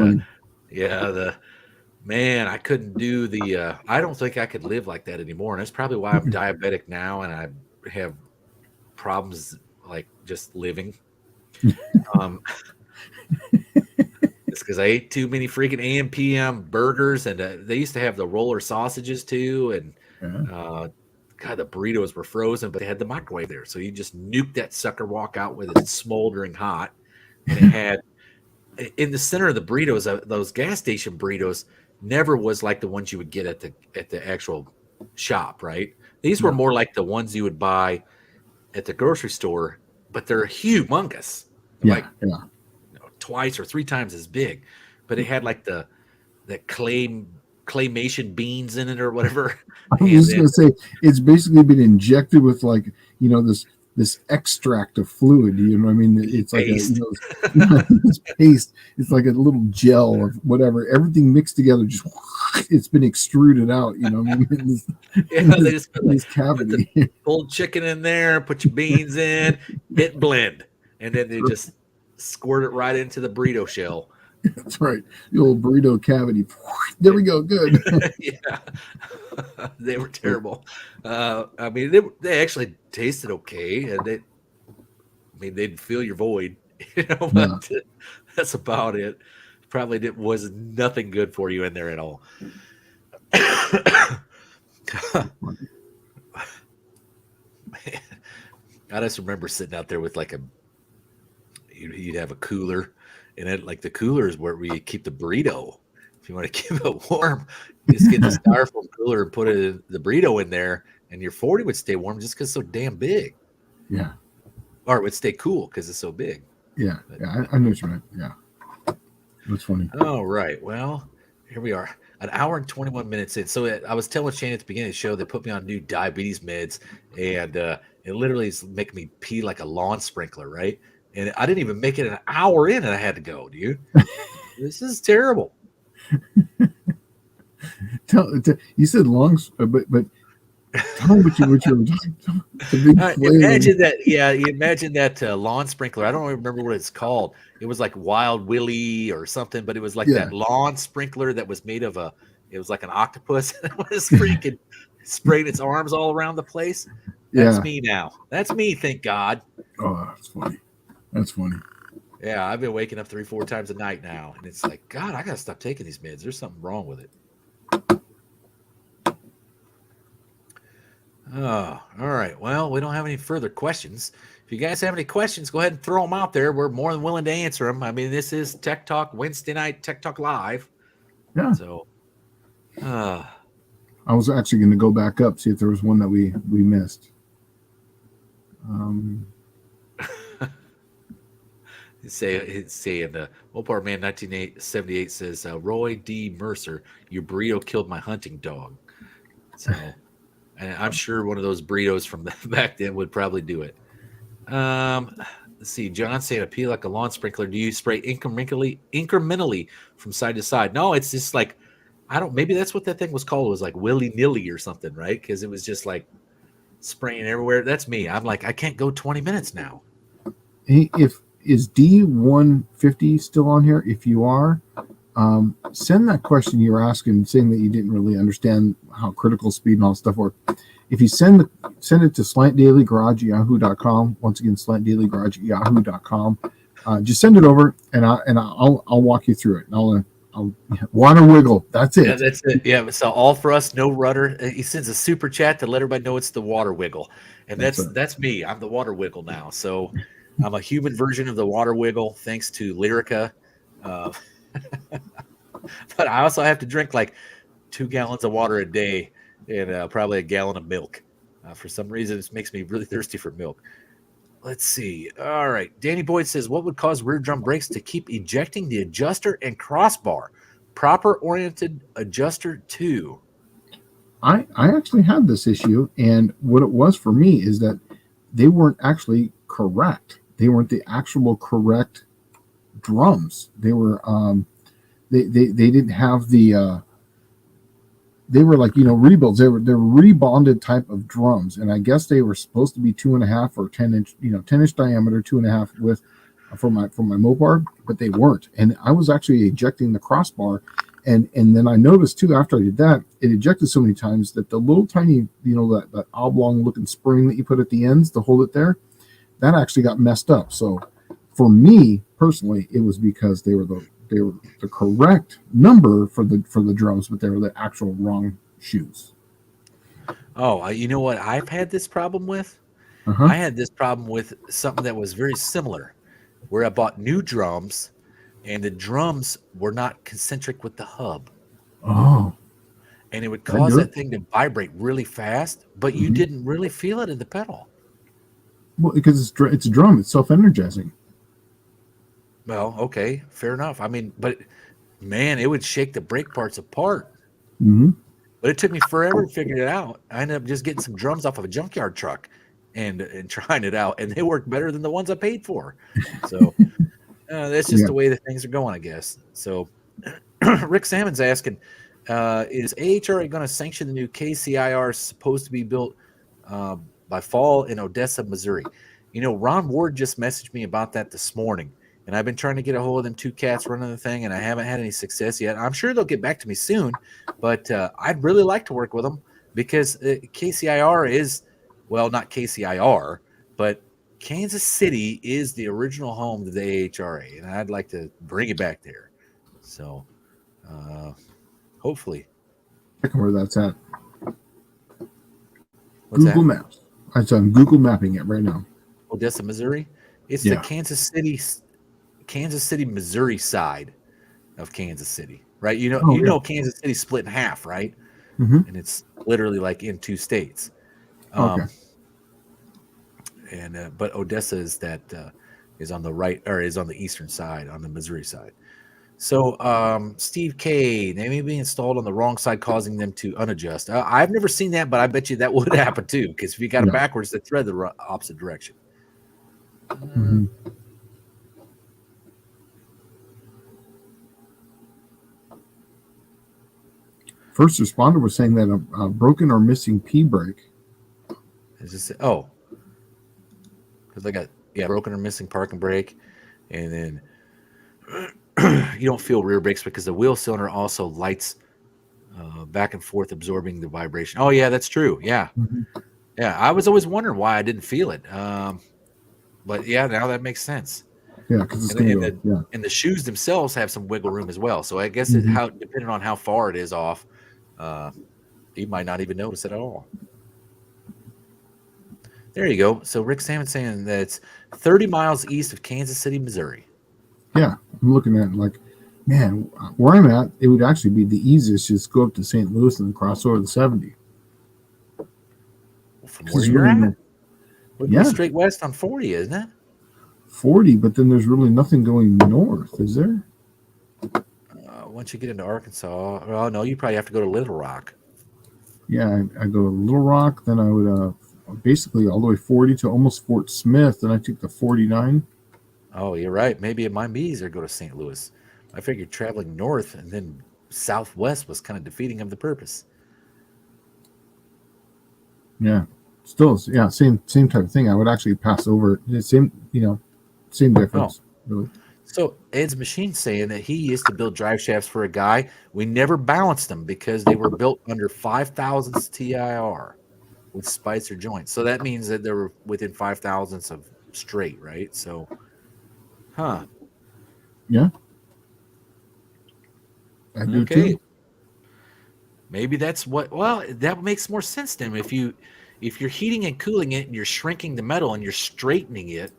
man, I couldn't do I don't think I could live like that anymore. And that's probably why I'm diabetic now, and I have problems like just living. It's because I ate too many freaking AM/PM burgers, and they used to have the roller sausages too, and God, the burritos were frozen, but they had the microwave there. So you just nuke that sucker, walk out with it smoldering hot. And it had in the center of the burritos, those gas station burritos never was like the ones you would get at the actual shop, right? These were more like the ones you would buy at the grocery store, but they're humongous. Like twice or three times as big. But it had like that claymation beans in it or whatever. I was just going to say, it's basically been injected with like, this extract of fluid. You know what I mean? It's like it's paste. It's like a little gel of whatever. Everything mixed together. Just it's been extruded out. You know what I mean? They just put this cavity. Put the old chicken in there. Put your beans in. Hit blend, and then they just squirt it right into the burrito shell. That's right. The old burrito cavity. There we go. Good. Yeah. They were terrible. I mean, they actually tasted okay, and they'd fill your void, but that's about it. Probably was nothing good for you in there at all. I just remember sitting out there with you'd have a cooler. And it, like the cooler is where we keep the burrito. If you want to keep it warm, you just get the styrofoam cooler and put the burrito in there, and your 40 would stay warm just because it's so damn big. Yeah. Or it would stay cool because it's so big. Yeah. I know what you meant. Yeah. That's funny. All right. Well, here we are. An hour and 21 minutes in. So I was telling Shane at the beginning of the show, they put me on new diabetes meds, and it literally is making me pee like a lawn sprinkler, right? And I didn't even make it an hour in, and I had to go, dude. This is terrible. You said lungs, but tell me what you were talking. Imagine that. Yeah, you imagine that lawn sprinkler. I don't remember what it's called. It was like Wild Willie or something, but it was like that lawn sprinkler that was made of it was like an octopus. It was freaking spraying its arms all around the place. That's me now. That's me, thank God. Oh, that's funny. That's funny. Yeah, I've been waking up 3-4 times a night now, and it's like, God, I gotta stop taking these meds. There's something wrong with it. Oh, all right. Well, we don't have any further questions. If you guys have any questions, go ahead and throw them out there. We're more than willing to answer them. I mean, this is Tech Talk Wednesday night, Tech Talk Live. Yeah. So, I was actually going to go back up, see if there was one that we missed. Say in the Mopar Man 1978 says, Roy D. Mercer, your burrito killed my hunting dog. So, and I'm sure one of those burritos from back then would probably do it. Let's see. John saying, "I pee like a lawn sprinkler. Do you spray incrementally from side to side?" No, it's just like maybe that's what that thing was called. It was like willy-nilly or something, right? Because it was just like spraying everywhere. That's me. I'm like, I can't go 20 minutes now. Hey, is D150 still on here? If you are, send that question you were asking, saying that you didn't really understand how critical speed and all that stuff work. If you send it to slantdailygarage@yahoo.com, once again, slantdailygarage@yahoo.com, just send it over, and I'll walk you through it. And I'll water wiggle. That's it. Yeah, that's it. Yeah. So all for us, no rudder. He sends a super chat to let everybody know it's the water wiggle, and that's me. I'm the water wiggle now. So I'm a human version of the water wiggle, thanks to Lyrica. But I also have to drink like 2 gallons of water a day and probably a gallon of milk. For some reason, it makes me really thirsty for milk. Let's see. All right. Danny Boyd says, what would cause rear drum brakes to keep ejecting the adjuster and crossbar? Proper oriented adjuster 2. I actually had this issue, and what it was for me is that they weren't actually correct. They weren't the actual correct drums. They were they didn't have the they were like, rebuilds. They're rebonded type of drums, and I guess they were supposed to be 2.5 or 10-inch, 10-inch diameter, 2.5 width for my Mopar, but they weren't. And I was actually ejecting the crossbar, and then I noticed too after I did that, it ejected so many times that the little tiny, that oblong looking spring that you put at the ends to hold it there, that actually got messed up. So for me personally, it was because they were the correct number for the drums, but they were the actual wrong shoes. Oh, you know what I've had this problem with? Uh-huh. I had this problem with something that was very similar, where I bought new drums, and the drums were not concentric with the hub, Oh, and it would that cause do it. that thing to vibrate really fast, but you Mhm. didn't really feel it in the pedal. Well, because it's a drum. It's self-energizing. Well, okay, fair enough. I mean, but man, it would shake the brake parts apart. Hmm. But it took me forever to figure it out. I ended up just getting some drums off of a junkyard truck and trying it out, and they work better than the ones I paid for. So that's just Yeah. the way that things are going, I guess. So Rick Salmon's asking, is AHRA going to sanction the new KCIR supposed to be built by fall in Odessa, Missouri? You know, Ron Ward just messaged me about that this morning, and I've been trying to get a hold of them two cats running the thing, and I haven't had any success yet. I'm sure they'll get back to me soon, but I'd really like to work with them because KCIR is, well, not KCIR, but Kansas City is the original home to the AHRA, and I'd like to bring it back there. So hopefully. Check where that's at. What's Google that? Maps. I'm Google mapping it right now. Odessa, Missouri. It's the Yeah. Kansas City, Missouri side of Kansas City, right? Oh, You yeah. know, Kansas City split in half, right? Hmm. And it's literally like in two states. Okay. But Odessa is on the right, or is on the eastern side, on the Missouri side. So Steve K, they may be installed on the wrong side, causing them to unadjust. I've never seen that, but I bet you that would happen too, because if you got it Yeah. backwards, they thread the opposite direction. Hmm. First responder was saying that a broken or missing P brake. Is this because I got broken or missing parking brake, and then you don't feel rear brakes because the wheel cylinder also lights back and forth, absorbing the vibration. Oh yeah, that's true. Yeah, Mhm. yeah. I was always wondering why I didn't feel it, but yeah, now that makes sense. Yeah, because it's And going the, to and go. the Yeah. and the shoes themselves have some wiggle room as well. So I guess Hmm. how depending on how far it is off, uh, you might not even notice it at all. There you go. So Rick Salmon saying that it's 30 miles east of Kansas City, Missouri. Yeah. I'm looking at it like, man, where I'm at, it would actually be the easiest just go up to St. Louis and then cross over the 70. From Because where there's you're really at, no, would be yeah, straight west on 40, isn't it? 40, but then there's really nothing going north, is there? Once you get into Arkansas, well, no, you probably have to go to Little Rock. Yeah, I go to Little Rock, then I would basically all the way 40 to almost Fort Smith, then I took the 49. Oh, you're right. Maybe it might be easier to go to St. Louis. I figured traveling north and then southwest was kind of defeating of the purpose. Yeah, still, yeah, same type of thing. I would actually pass over it. Same, same difference, really. So Ed's Machine saying that he used to build drive shafts for a guy. We never balanced them because they were built under 5 thousandths TIR with Spicer joints. So that means that they were within 5 thousandths of straight, right? So, Yeah, I do okay. too. Maybe that's what. Well, that makes more sense then. If you're heating and cooling it and you're shrinking the metal and you're straightening it,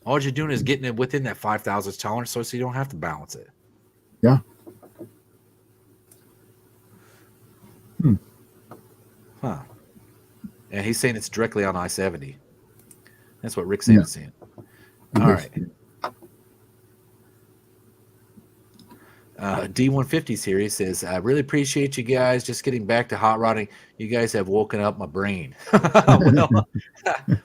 all you're doing is getting it within that 5 thousandths tolerance, so you don't have to balance it. Yeah. Huh. And he's saying it's directly on I-70. That's what Rick Yeah. Saban's saying. All right. D150 series says, I really appreciate you guys just getting back to hot rodding. You guys have woken up my brain. Well,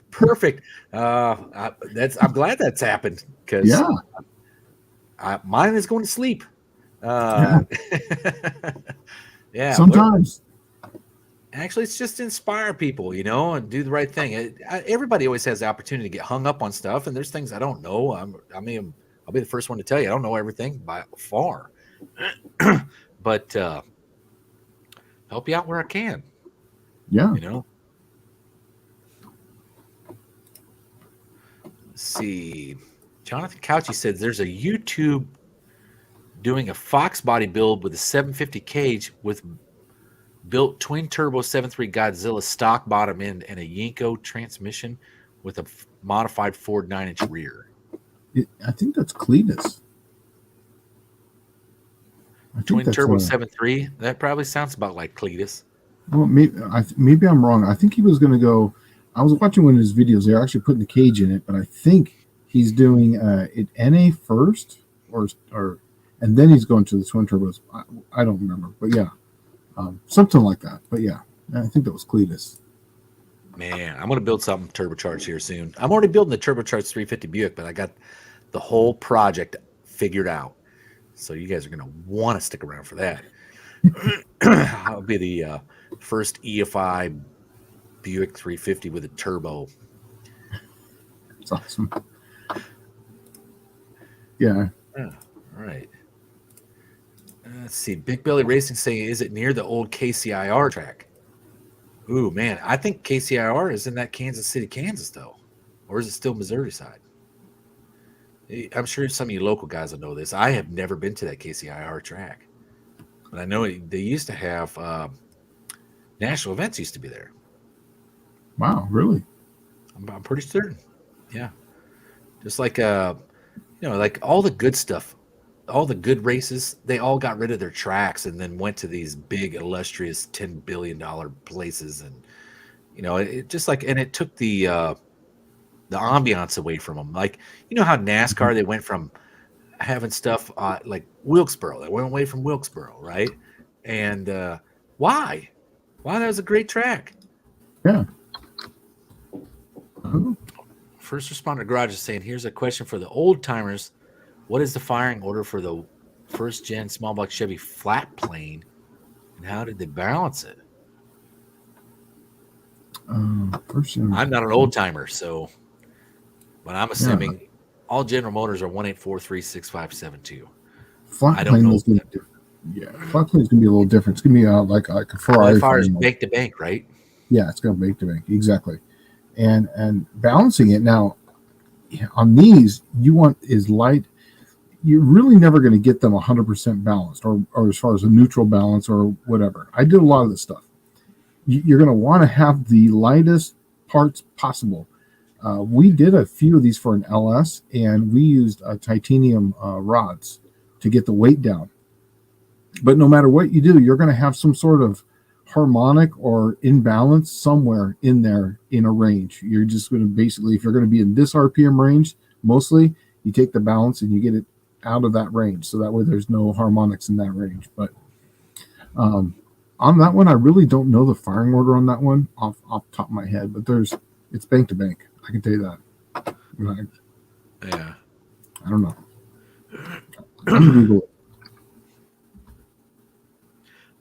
perfect. I'm glad that's happened because Yeah. mine is going to sleep. Yeah. Yeah. Sometimes. Actually, it's just to inspire people, and do the right thing. Everybody always has the opportunity to get hung up on stuff, and there's things I don't know. I'll be the first one to tell you I don't know everything by far, but help you out where I can. Yeah. Let's see. Jonathan Couchy said there's a YouTube doing a Fox body build with a 750 cage with built twin turbo 7.3 Godzilla stock bottom end and a Yenko transmission with a modified Ford 9-inch rear. I think that's Cletus. Twin turbo 7.3. That probably sounds about like Cletus. Well, maybe I'm wrong. I think he was going to go. I was watching one of his videos. They're actually putting the cage in it, but I think he's doing it NA first, or and then he's going to the twin turbos. I don't remember, but yeah, something like that. But yeah, I think that was Cletus. Man, I'm going to build something turbocharged here soon. I'm already building the turbocharged 350 Buick, but I got the whole project figured out. So you guys are going to want to stick around for that. I'll be the first EFI Buick 350 with a turbo. That's awesome. Yeah. All right. Let's see. Big Belly Racing saying, is it near the old KCIR track? Ooh, man. I think KCIR is in that Kansas City, Kansas, though. Or is it still Missouri side? I'm sure some of you local guys will know this. I have never been to that KCIR track. But I know they used to have national events used to be there. Wow, really? I'm pretty certain. Yeah. Just like, like all the good stuff, all the good races, they all got rid of their tracks and then went to these big, illustrious $10 billion places. And, it just like, and it took the ambiance away from them. Like, how NASCAR, they went from having stuff like Wilkesboro. They went away from Wilkesboro, right? And why? Why? That was a great track. Yeah. First Responder Garage is saying, here's a question for the old timers. What is the firing order for the first gen small block Chevy flat plane, and how did they balance it? I'm not an old timer, but I'm assuming all General Motors are 1-843-6572. Flat plane is going to be different. Yeah, flat plane is going to be a little different. It's going to be like a Ferrari. That fires bank to bank, right? Yeah, it's going to bank to bank, exactly. And balancing it now on these, you want is light. You're really never going to get them 100% balanced, or as far as a neutral balance or whatever. I did a lot of this stuff. You're going to want to have the lightest parts possible. We did a few of these for an LS, and we used titanium rods to get the weight down. But no matter what you do, you're going to have some sort of harmonic or imbalance somewhere in there in a range. You're just going to basically, if you're going to be in this RPM range, mostly you take the balance and you get it out of that range. So that way there's no harmonics in that range. But on that one, I really don't know the firing order on that one off the top of my head, but it's bank to bank. I can tell you that. Yeah. I don't know. I'm going to Google it.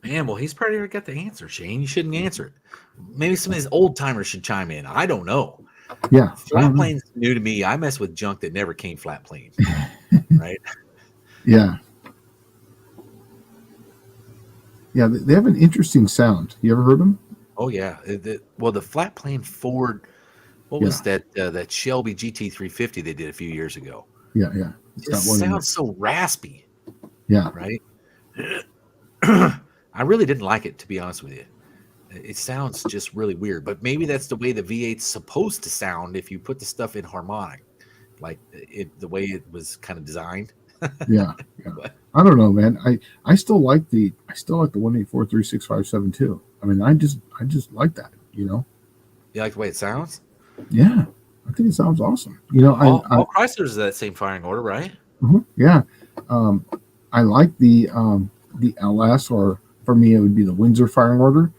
Man, well, he's probably already got the answer, Shane. You shouldn't answer it. Maybe some of these old timers should chime in. I don't know. Yeah. Flat plane's new to me. I mess with junk that never came flat plane. Right? Yeah. Yeah, they have an interesting sound. You ever heard them? Oh, yeah. The flat plane Ford, what was that Shelby GT350 they did a few years ago? Yeah, yeah. It sounds so raspy. Yeah. Right? I really didn't like it, to be honest with you. It sounds just really weird, but maybe that's the way the V8's supposed to sound if you put the stuff in harmonic, like the way it was kind of designed. Yeah. I don't know, man. I still like the 1-843-6572. I mean, I just like that. You like the way it sounds? Yeah, I think it sounds awesome. All Chryslers is that same firing order, right? Yeah. I like the LS, or for me it would be the Windsor firing order.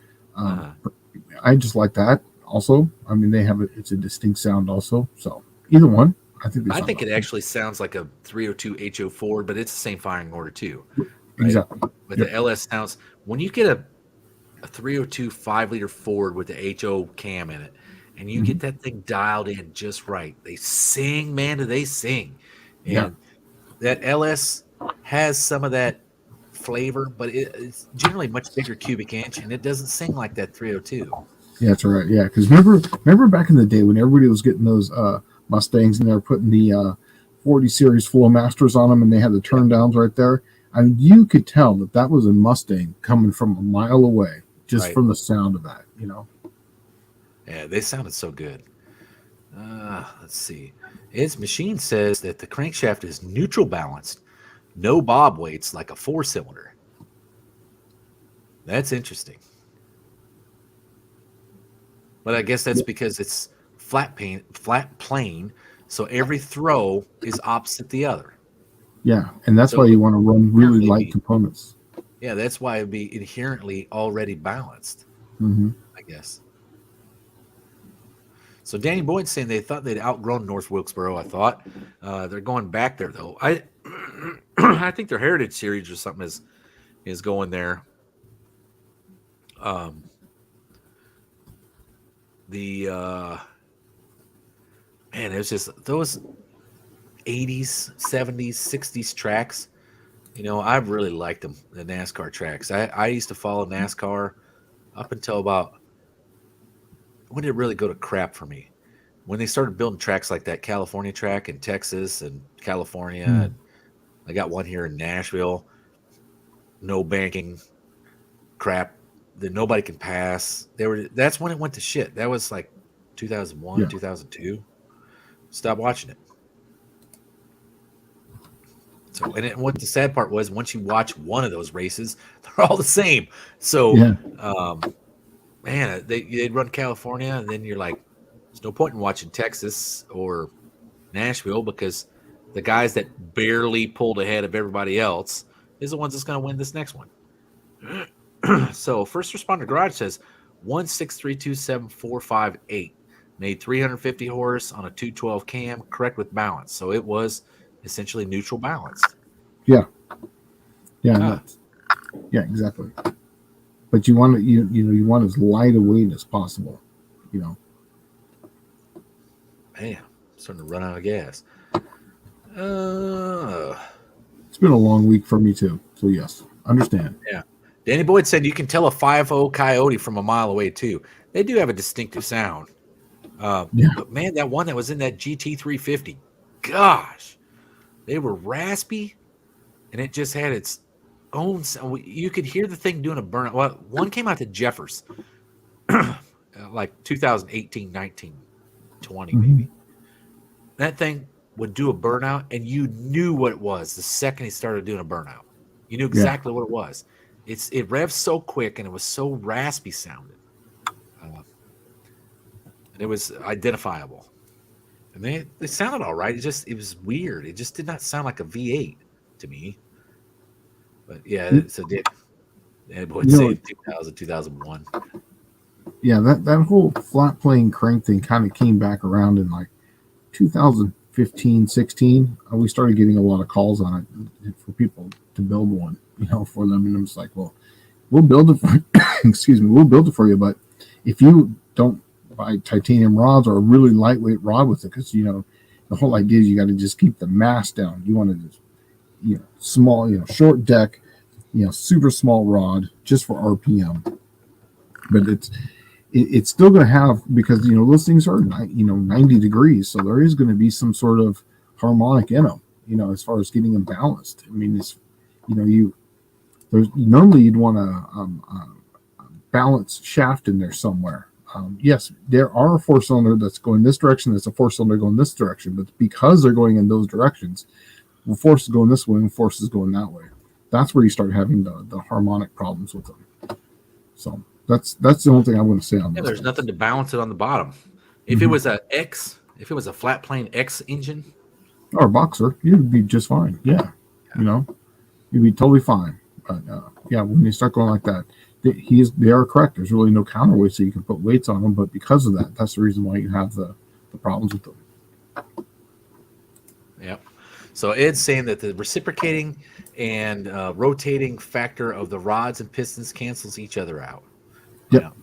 I just like that also. I mean, it's a distinct sound also. So either one, I think it actually sounds like a 302 HO Ford, but it's the same firing order too. Right? Exactly. But the LS sounds, when you get a 302 5-liter Ford with the HO cam in it, and you get that thing dialed in just right, they sing, man, do they sing. And that LS has some of that flavor, but it's generally much bigger cubic inch, and it doesn't sing like that 302. Yeah, that's right. Yeah, because remember back in the day when everybody was getting those Mustangs and they were putting the 40 series Flowmasters on them, and they had the turn downs right there. I mean, you could tell that was a Mustang coming from a mile away, just Right. from the sound of that, Yeah, they sounded so good. Let's see. Its machine says that the crankshaft is neutral balanced, no bob weights like a 4-cylinder. That's interesting. But I guess that's because it's flat plane, so every throw is opposite the other. Yeah, and that's So why you want to run really inherently light be- components. Yeah, that's why it'd be inherently already balanced, Hmm. I guess. So Danny Boyd's saying they thought they'd outgrown North Wilkesboro. I thought they're going back there though. I I think their Heritage Series or something is going there. Um, the man, it was just those 80s, 70s, 60s tracks. I really liked them, the NASCAR tracks. I used to follow NASCAR up until about when did it really go to crap for me? When they started building tracks like that California track in Texas and California, and I got one here in Nashville. No banking, crap that nobody can pass. That's when it went to shit. That was like 2001, 2002. Stop watching it. So, what the sad part was, once you watch one of those races, they're all the same. So, man, they'd run California, and then you're like, there's no point in watching Texas or Nashville because the guys that barely pulled ahead of everybody else is the ones that's going to win this next one. So, First Responder Garage says 16327,458 made 350 horse on a 212 cam, correct with balance. So it was essentially neutral balanced. Yeah, exactly. But you want you want as light a weight as possible. Man, I'm starting to run out of gas. It's been a long week for me too. So yes, understand. Yeah. Danny Boyd said you can tell a 5.0 Coyote from a mile away too. They do have a distinctive sound. But man, that one that was in that GT350, gosh, they were raspy, and it just had its own sound. You could hear the thing doing a burnout. Well, one came out to Jeffers, like 2018, 19, 20 maybe. That thing would do a burnout, and you knew what it was the second he started doing a burnout. You knew exactly what it was. It revs so quick, and it was so raspy sounding. And it was identifiable. And they sounded all right. It was weird. It just did not sound like a V8 to me. But yeah, so Danny Boyd saved 2000, 2001. Yeah, that whole flat plane crank thing kind of came back around in like 2015, 16. We started getting a lot of calls on it for people to build one, for them. And I'm just like, well, we'll build it for we'll build it for you. But if you don't buy titanium rods or a really lightweight rod with it, because, the whole idea is you got to just keep the mass down. You want to just, small, short deck, super small rod just for RPM. But it's still going to have, because those things are 90 degrees, so there is going to be some sort of harmonic in them, as far as getting them balanced. I mean, it's normally you'd want a balanced shaft in there somewhere. Yes, there are a 4-cylinder that's going this direction, there's a 4-cylinder going this direction, but because they're going in those directions, the force is going this way and force is going that way. That's where you start having the harmonic problems with them. So that's the only thing I want to say on that. There's nothing to balance it on the bottom. If it was a flat plane X engine or a boxer, you'd be just fine. Yeah. You'd be totally fine. But when you start going like that, they are correct. There's really no counterweight, so you can put weights on them. But because of that, that's the reason why you have the problems with them. Yep. So Ed's saying that the reciprocating and rotating factor of the rods and pistons cancels each other out. Yep.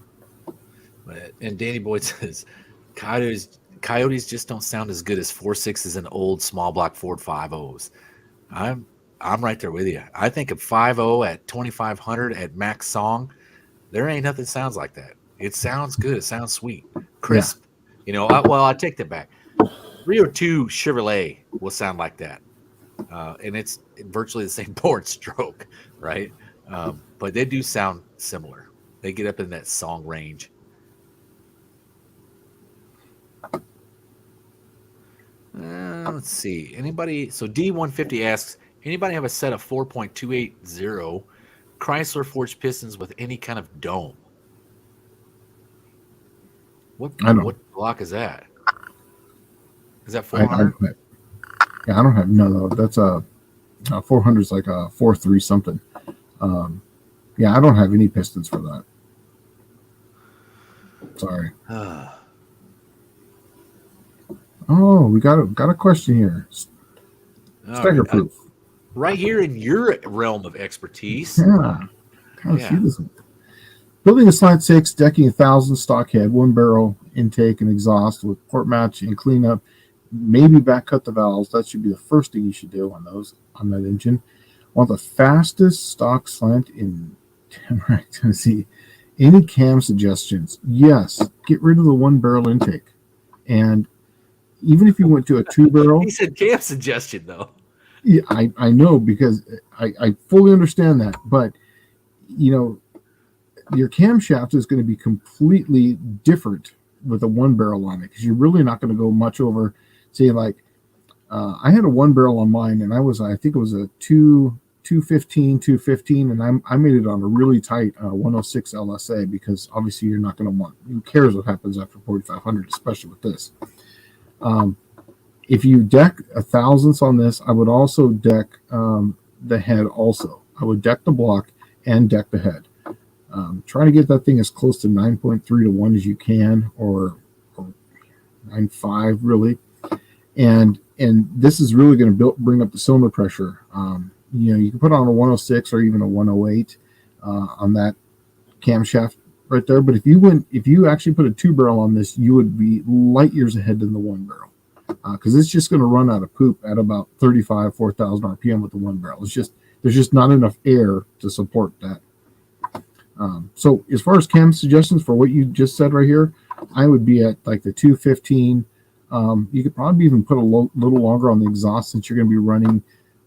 And Danny Boyd says Coyotes just don't sound as good as 4.6s and old small block Ford 5.0s. I'm right there with you. I think a 5.0 at 2,500 at max song, there ain't nothing sounds like that. It sounds good. It sounds sweet, crisp. I take that back. 302 Chevrolet will sound like that, and it's virtually the same board stroke, right? But they do sound similar. They get up in that song range. Let's see. Anybody? So D150 asks, anybody have a set of 4.280 Chrysler forged pistons with any kind of dome? What block is that? Is that 400? I don't have no. That's a 400 is like a 4.3 something. Yeah, I don't have any pistons for that. Sorry. Oh, we got a question here. Stagger proof. Right here in your realm of expertise. Yeah. See this one. Building a Slant 6, decking 1,000 stock head, 1 barrel intake and exhaust with port match and cleanup. Maybe back cut the valves. That should be the first thing you should do on that engine. Want the fastest stock Slant in Tamarack, Tennessee. Any cam suggestions? Yes. Get rid of the 1 barrel intake. And even if you went to a 2 barrel. He said cam suggestion, though. Yeah, I know, because I fully understand that. But, your camshaft is going to be completely different with a 1 barrel on it, because you're really not going to go much over, say, like, I had a 1 barrel on mine, and I think it was a 215, and I made it on a really tight 106 LSA, because obviously you're not going to want, who cares what happens after 4,500, especially with this. If you deck 1,000ths on this, I would also deck the head also. I would deck the block and deck the head. Try to get that thing as close to 9.3 to 1 as you can, or 9.5 really. And this is really going to bring up the cylinder pressure. You can put on a 106 or even a 108 on that camshaft right there. But if you actually put a 2 barrel on this, you would be light years ahead than the 1 barrel, because it's just going to run out of poop at about 4,000 RPM with the 1 barrel. There's just not enough air to support that. So as far as cam suggestions for what you just said right here, I would be at like the 215. You could probably even put a little longer on the exhaust, since you're going to be running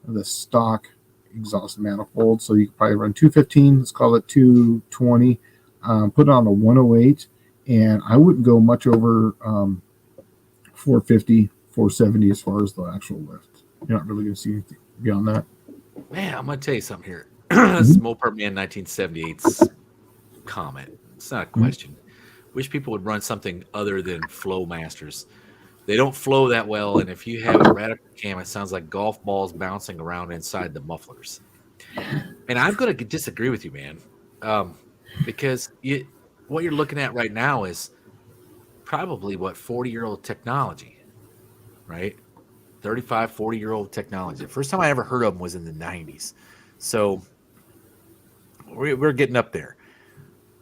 the stock exhaust manifold. So you could probably run 215. Let's call it 220. Put it on a 108, and I wouldn't go much over 450, 470 as far as the actual lift. You're not really going to see anything beyond that. Man, I'm going to tell you something here. This is Mopar Man 1978's comment. It's not a question. Wish people would run something other than flow masters. They don't flow that well, and if you have a radical cam, it sounds like golf balls bouncing around inside the mufflers. And I'm going to disagree with you, man, because what you're looking at right now is probably 40-year-old technology, right? 35, 40-year-old technology. The first time I ever heard of them was in the 90s. So we're getting up there.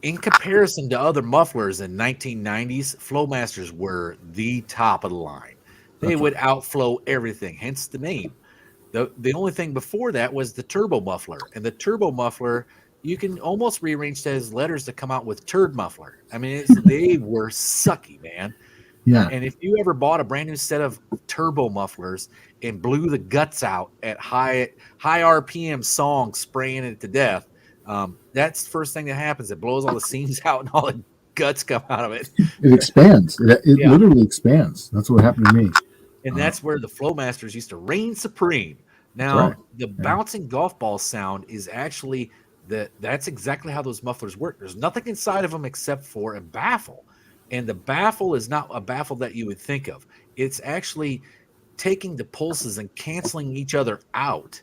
In comparison to other mufflers in 1990s, Flowmasters were the top of the line. They would outflow everything, hence the name. The only thing before that was the turbo muffler. And the turbo muffler, you can almost rearrange those letters to come out with turd muffler. I mean, they were sucky, man. Yeah. And if you ever bought a brand new set of turbo mufflers and blew the guts out at high RPM song, spraying it to death, that's the first thing that happens. It blows all the seams out and all the guts come out of it. It expands. It literally expands. That's what happened to me. And that's where the Flowmasters used to reign supreme. Now, the bouncing golf ball sound is actually that's exactly how those mufflers work. There's nothing inside of them except for a baffle. And the baffle is not a baffle that you would think of. It's actually taking the pulses and canceling each other out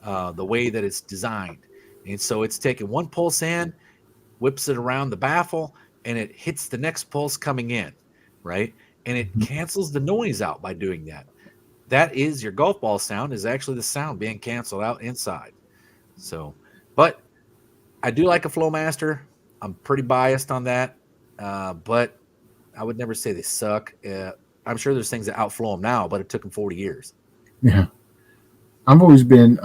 the way that it's designed. And so it's taking one pulse in, whips it around the baffle, and it hits the next pulse coming in, right? And it cancels the noise out by doing that. That is your golf ball sound, is actually the sound being canceled out inside. So, but I do like a Flowmaster. I'm pretty biased on that, but I would never say they suck. I'm sure there's things that outflow them now, but it took them 40 years. Yeah. I've always been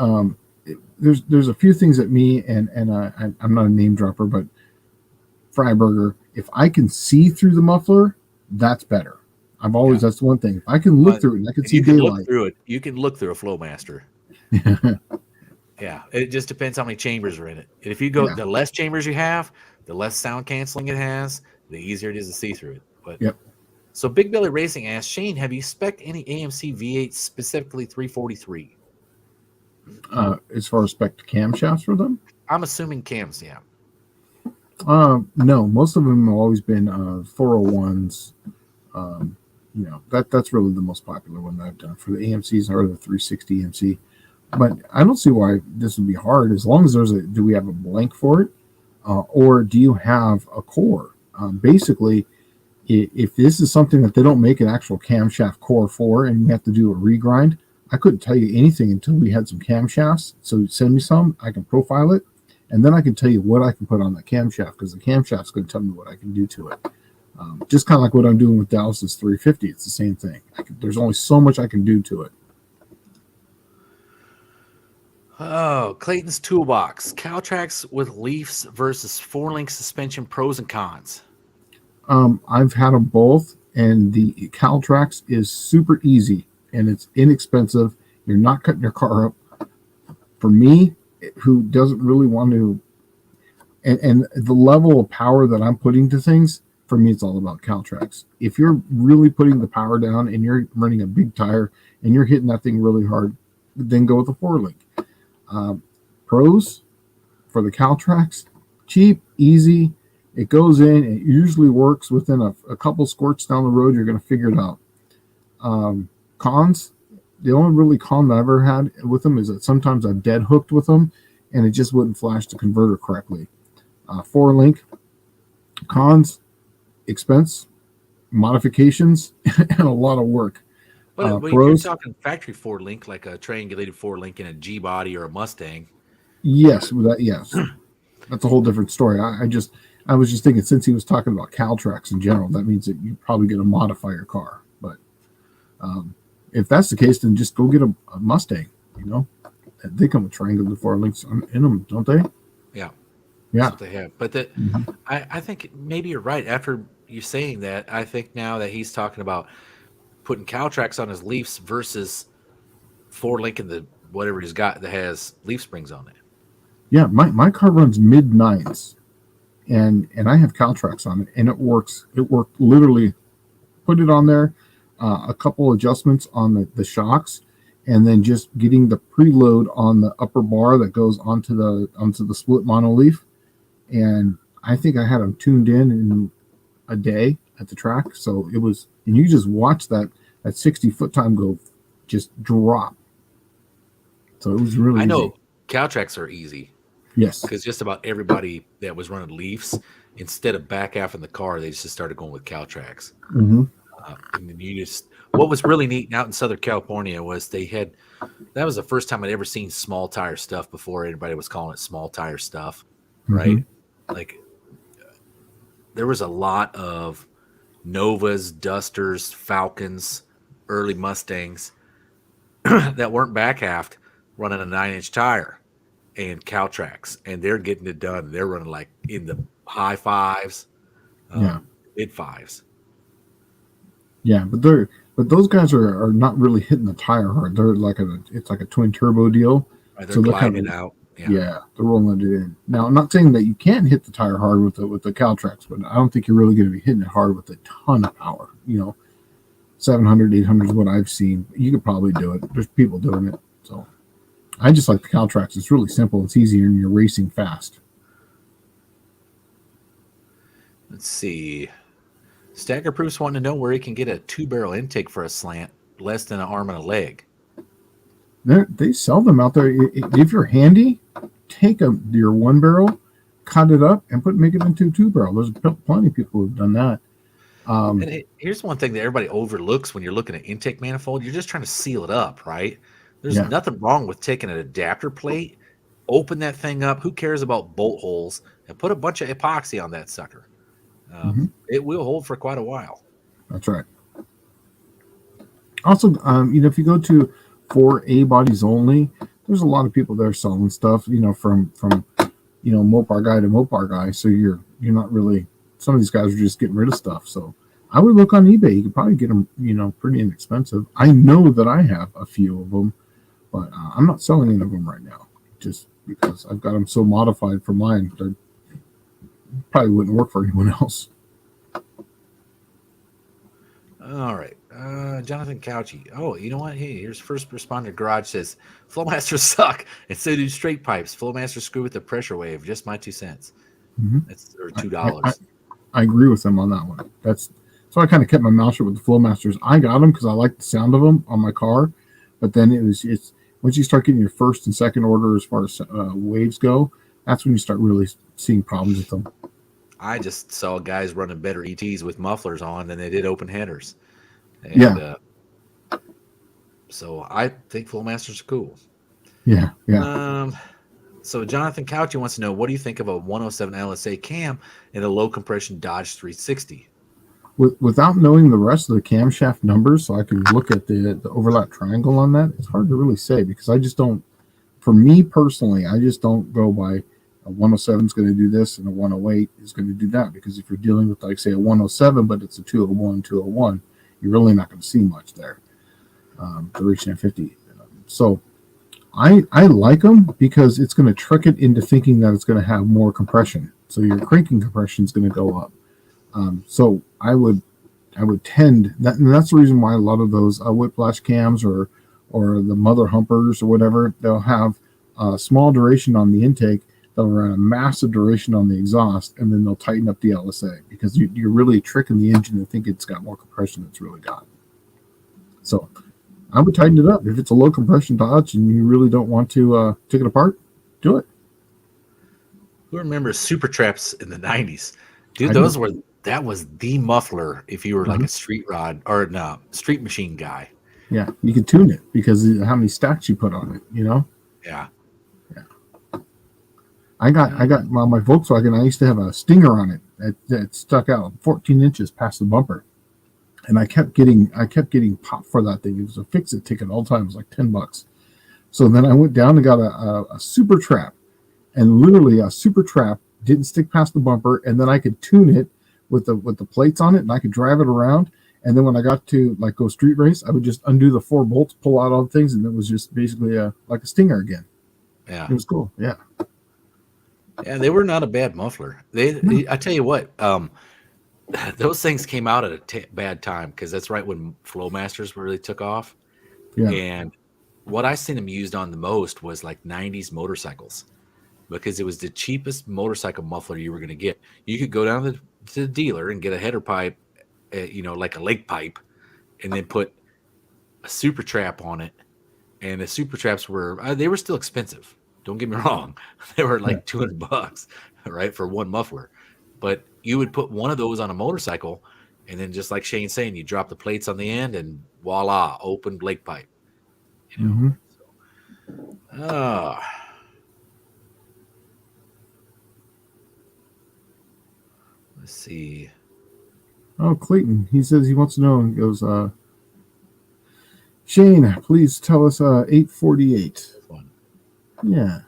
there's a few things that me and I'm not a name dropper, but Freiberger, if I can see through the muffler, that's better. That's the one thing. If I can look through it and I can see daylight. You can look through a Flowmaster. Yeah, it just depends how many chambers are in it. And if you go, the less chambers you have, the less sound canceling it has, the easier it is to see through it. But Yep. So Big Billy Racing asks, Shane, have you spec'd any AMC V8, specifically 343? As far as spec camshafts for them, I'm assuming cams, yeah. no, most of them have always been 401s. That's really the most popular one that I've done for the AMCs or the 360 AMC. But I don't see why this would be hard as long as do we have a blank for it, or do you have a core? Basically, if this is something that they don't make an actual camshaft core for, and you have to do a regrind, I couldn't tell you anything until we had some camshafts. So send me some, I can profile it, and then I can tell you what I can put on the camshaft, because the camshaft's going to tell me what I can do to it. Just kind of like what I'm doing with Dallas's 350. It's the same thing. There's only so much I can do to it. Oh, Clayton's Toolbox. Caltrax with Leafs versus 4-link suspension, pros and cons. I've had them both, and the Caltrax is super easy, and it's inexpensive. You're not cutting your car up. For me, who doesn't really want to, and the level of power that I'm putting to things, for me, it's all about Caltrax. If you're really putting the power down and you're running a big tire and you're hitting that thing really hard, then go with the 4-link. Pros for the Caltrax, cheap, easy. It goes in. It usually works within a couple squirts down the road. You're going to figure it out. Cons, the only really con that I've ever had with them is that sometimes I've dead hooked with them and it just wouldn't flash the converter correctly. 4-link cons, expense, modifications, and a lot of work. But you're talking factory 4-link, like a triangulated 4-link in a G body or a Mustang. Yes, yes, that's a whole different story. I was just thinking, since he was talking about Caltrax in general, that means that you're probably going to modify your car. But if that's the case, then just go get a Mustang. They come with triangulated 4-links in them, don't they? Yeah, yeah, that's what they have. But I think maybe you're right. After you saying that, I think now that he's talking about putting Caltrax on his Leafs versus 4-link in the whatever he's got that has leaf springs on it. Yeah, my car runs mid-9s, and I have Caltrax on it, and it works. It worked literally. Put it on there, a couple adjustments on the shocks, and then just getting the preload on the upper bar that goes onto the split monoleaf, and I think I had them tuned in a day at the track. So it was, and you just watch that 60 foot time go just drop. So it was really I know easy. Caltrax are easy. Yes. Because just about everybody that was running Leafs, instead of back half in the car, they just started going with Caltrax. Mm-hmm. And then what was really neat out in Southern California was that was the first time I'd ever seen small tire stuff before anybody was calling it small tire stuff, right? Mm-hmm. Like there was a lot of Novas, Dusters, Falcons, early Mustangs that weren't back halved running a 9-inch tire and Caltrax, and they're getting it done. They're running like in the high 5s, mid 5s. Yeah, but those guys are not really hitting the tire hard. They're it's like a twin turbo deal. Right, they're gliding it out. Yeah, they're rolling it in. Now, I'm not saying that you can't hit the tire hard with the Caltrax, but I don't think you're really going to be hitting it hard with a ton of power. 700, 800 is what I've seen. You could probably do it. There's people doing it. So I just like the Caltrax. It's really simple. It's easier, and you're racing fast. Let's see. Stagger Proof's wanting to know where he can get a 2-barrel intake for a Slant, less than an arm and a leg. They sell them out there. If you're handy, take your 1-barrel, cut it up, and make it into a 2-barrel. There's plenty of people who've done that. And here's one thing that everybody overlooks when you're looking at intake manifold. You're just trying to seal it up, right? There's nothing wrong with taking an adapter plate, open that thing up. Who cares about bolt holes? And put a bunch of epoxy on that sucker. It will hold for quite a while. That's right. Also, if you go to 4A bodies only, there's a lot of people there selling stuff, from Mopar guy to Mopar guy. So you're not really, some of these guys are just getting rid of stuff. So I would look on eBay. You could probably get them, pretty inexpensive. I know that I have a few of them, but I'm not selling any of them right now, just because I've got them so modified for mine. probably wouldn't work for anyone else. All right. Jonathan Couchy. Oh, you know what? Hey, here's First Responder Garage says Flowmasters suck, and so do straight pipes. Flowmasters screw with the pressure wave. Just my 2 cents. Mm-hmm. That's or $2. I agree with them on that one. So I kind of kept my mouth shut with the Flowmasters. I got them because I like the sound of them on my car, but then it's once you start getting your first and second order as far as waves go, that's when you start really seeing problems with them. I just saw guys running better ETs with mufflers on than they did open headers. And, yeah. So I think Flowmasters are cool. Yeah. Yeah. So Jonathan Couchy wants to know, what do you think of a 107 LSA cam in a low compression Dodge 360? Without knowing the rest of the camshaft numbers, so I can look at the overlap triangle on that, it's hard to really say because I just don't. For me personally, I just don't go by a 107 is going to do this and a 108 is going to do that, because if you're dealing with, like, say, a 107 but it's a 201, you're really not going to see much there. The Reach 50. So I like them because it's going to trick it into thinking that it's going to have more compression. So your cranking compression is going to go up. So I would tend that, and that's the reason why a lot of those whiplash cams or the mother humpers or whatever, they'll have a small duration on the intake, they'll run a massive duration on the exhaust, and then they'll tighten up the LSA because you're really tricking the engine to think it's got more compression than it's really got. So I would tighten it up. If it's a low compression Dodge and you really don't want to take it apart, do it. Who remembers Super Traps in the 90s? Dude, that was the muffler if you were like a street rod or no street machine guy. Yeah, you can tune it because of how many stacks you put on it, you know? Yeah. I got my Volkswagen, I used to have a stinger on it that stuck out 14 inches past the bumper. And I kept getting popped for that thing. It was a fix-it ticket all the time. It was like $10. So then I went down and got a Super Trap, and literally a Super Trap didn't stick past the bumper, and then I could tune it with the plates on it, and I could drive it around. And then when I got to like go street race, I would just undo the 4 bolts, pull out all the things, and it was just basically like a Stinger again. Yeah, it was cool. Yeah, they were not a bad muffler. I tell you what, those things came out at a bad time because that's right when Flowmasters really took off. Yeah. And what I seen them used on the most was like 90s motorcycles, because it was the cheapest motorcycle muffler you were going to get. You could go down to the dealer and get a header pipe, like a lake pipe, and then put a Super Trap on it. And the Super Traps they were still expensive. Don't get me wrong. They were like $200, right, for one muffler. But you would put one of those on a motorcycle, and then just like Shane's saying, you drop the plates on the end, and voila, open lake pipe. Let's see. Oh, Clayton, he says he wants to know. He goes, Shane, please tell us 848. Yeah.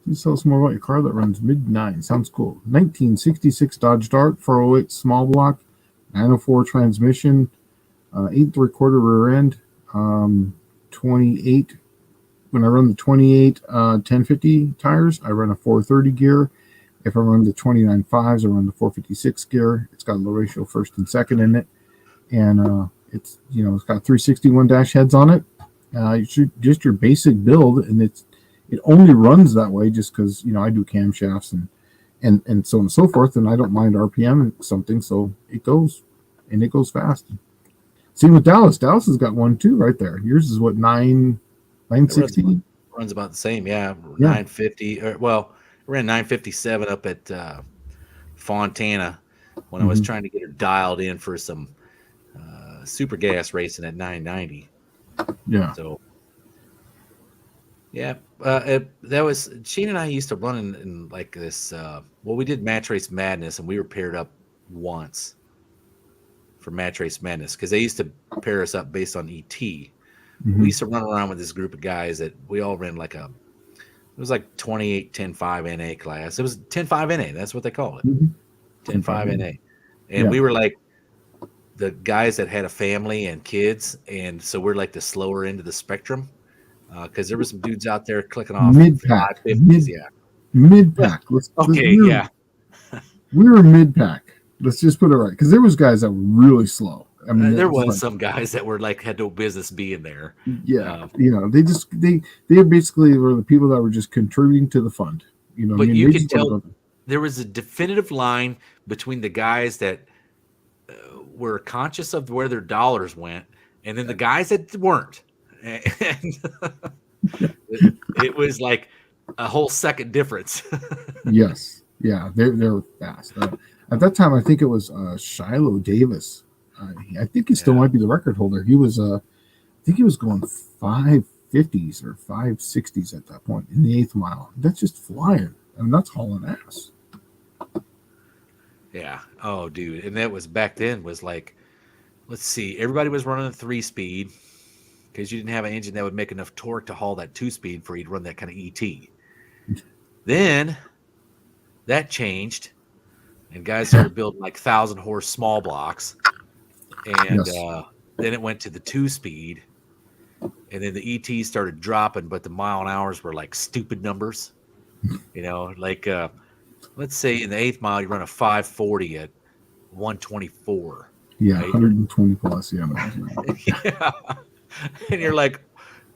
Please tell us more about your car that runs mid-9. Sounds cool. 1966 Dodge Dart, 408 small block, 904 transmission, 8 3/4 rear end, 28. When I run the 28 1050 tires, I run a 430 gear. If I run the 29 5s, I run the 456 gear. It's got a low ratio first and second in it, and it's got 361 dash heads on it. Just your basic build, and it only runs that way just because I do camshafts and so on and so forth, and I don't mind RPM something, so it goes fast. Same with Dallas. Dallas has got one too right there. Yours is what, 960? Runs about the same, yeah. 950. Ran 957 up at Fontana when I was trying to get her dialed in for some super gas racing at 990. Yeah. So yeah, that was Shane and I used to run in like this. We did Match Race Madness, and we were paired up once for Match Race Madness because they used to pair us up based on ET. We used to run around with this group of guys that we all ran like it was like 28 10.5 NA class. It was 10.5 NA. That's what they call it. 10.5 NA. And we were like the guys that had a family and kids. And so we're like the slower end of the spectrum. Because there were some dudes out there clicking off mid-pack. Mid-pack. Okay, yeah. We were mid pack. Let's just put it right, because there was guys that were really slow. I mean, there it was like, some guys that were like had no business being there. yeah, they basically were the people that were just contributing to the fund. You know, what I But mean, you they could just wanna tell go- there was a definitive line between the guys that were conscious of where their dollars went, and then the guys that weren't. And it was like a whole second difference. Yes, yeah, they're fast. At that time, I think it was Shiloh Davis. I think he still Yeah. might be the record holder. He was, I think he was going 550s or 560s at that point in the 8th mile. That's just flying. I mean, that's hauling ass. Yeah. Oh, dude. And that was back then was like, let's see, everybody was running a 3-speed because you didn't have an engine that would make enough torque to haul that 2-speed for you to run that kind of ET. Then that changed, and guys started building like 1,000-horse small blocks, and Yes. then it went to the 2-speed, and then the ET started dropping, but the mile and hours were like stupid numbers. You know, like let's say in the 8th mile you run a 540 at 124. Yeah, Right? 120 plus. Yeah, Yeah. And you're like,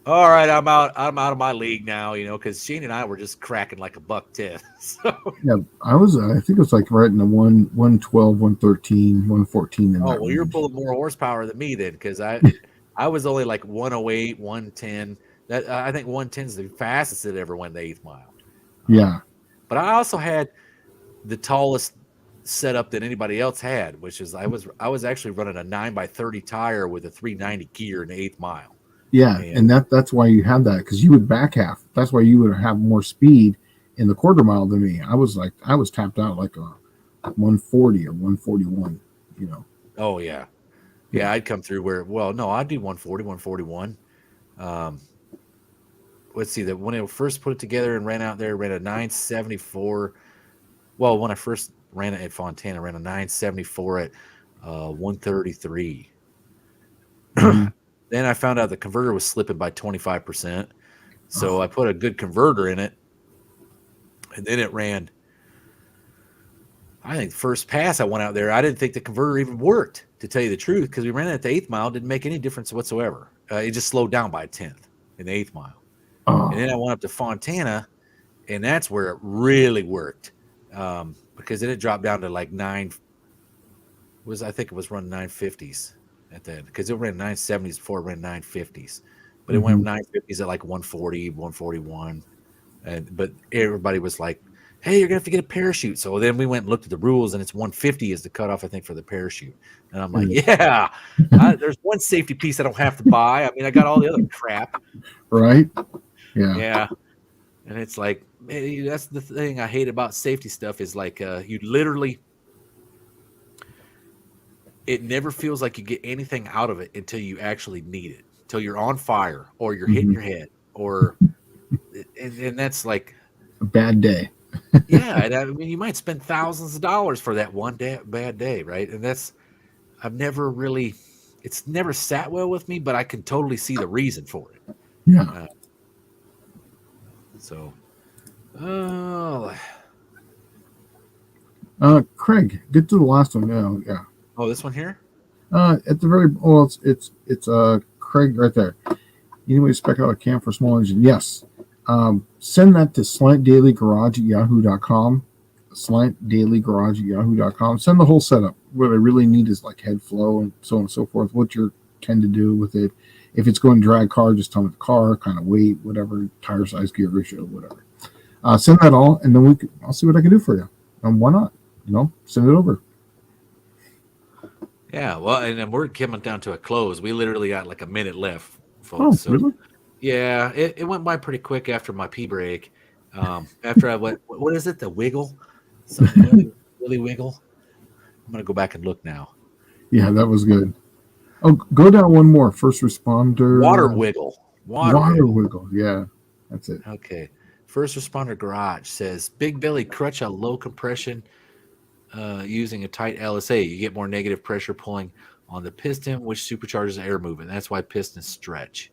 all right, I'm out of my league now, you know, because Shane and I were just cracking like $110. So yeah. I think it was like right in the 112, 113, 114 in oh that well, you're range. pulling more horsepower than me then, because I was only like 108, 110. That I think 110 is the fastest it ever went the 8th mile. Yeah, But I also had the tallest setup that anybody else had, which is I was actually running a 9x30 tire with a 390 gear in the 8th mile. yeah, and that's why you had that, because you would back half. That's why you would have more speed in the quarter mile than me. I was tapped out like a 140 or 141. You know. Oh yeah. Yeah, I'd come through no, I'd do 140, 141. Let's see, that when I first put it together and ran out there, ran a 974. Well, when I first ran it at Fontana, I ran a 974 at 133. Mhm. Then I found out the converter was slipping by 25%. So I put a good converter in it. And then it ran, I think first pass I went out there, I didn't think the converter even worked, to tell you the truth, because we ran it at the 8th mile, didn't make any difference whatsoever. It just slowed down by a 10th in the 8th mile. Oh, And then I went up to Fontana, and that's where it really worked, because then it dropped down to like I think it was running 950s at that, because it ran 970s before it ran 950s, but it went 950s at like 140, 141, but everybody was like, "Hey, you're gonna have to get a parachute." So then we went and looked at the rules, and it's 150 is the cutoff, I think, for the parachute. And I'm like, "Yeah, there's one safety piece I don't have to buy. I mean, I got all the other crap." right. Yeah. Yeah. And it's like, man, that's the thing I hate about safety stuff is like you literally, it never feels like you get anything out of it until you actually need it, until you're on fire or you're hitting your head and that's like A bad day. yeah. And I mean, you might spend thousands of dollars for that one bad day, right? And it's never sat well with me, but I can totally see the reason for it. Yeah. So, oh. Craig, get to the last one now. Yeah. Oh, this one here? At the very it's Craig right there. Anyway, spec out a cam for small engine. Yes. Send that to slantdailygarage@yahoo.com. Slantdailygarage@yahoo.com. Send the whole setup. What I really need is like head flow and so on and so forth. What you tend to do with it. If it's going to drag car, just tell me the car, kind of weight, whatever, tire size, gear ratio, whatever. Send that all, and then I'll see what I can do for you. And why not? Send it over. Yeah, well, and then we're coming down to a close. We literally got like a minute left, folks. Oh, So, really? yeah, it went by pretty quick after my pee break. After I went, what is it? The wiggle? Something really wiggle? I'm going to go back and look now. Yeah, that was good. Oh, go down one more. First responder. Water wiggle. Water wiggle. Yeah, that's it. Okay. First responder garage says big belly crutch a low compression using a tight LSA. You get more negative pressure pulling on the piston, which supercharges air movement. That's why pistons stretch.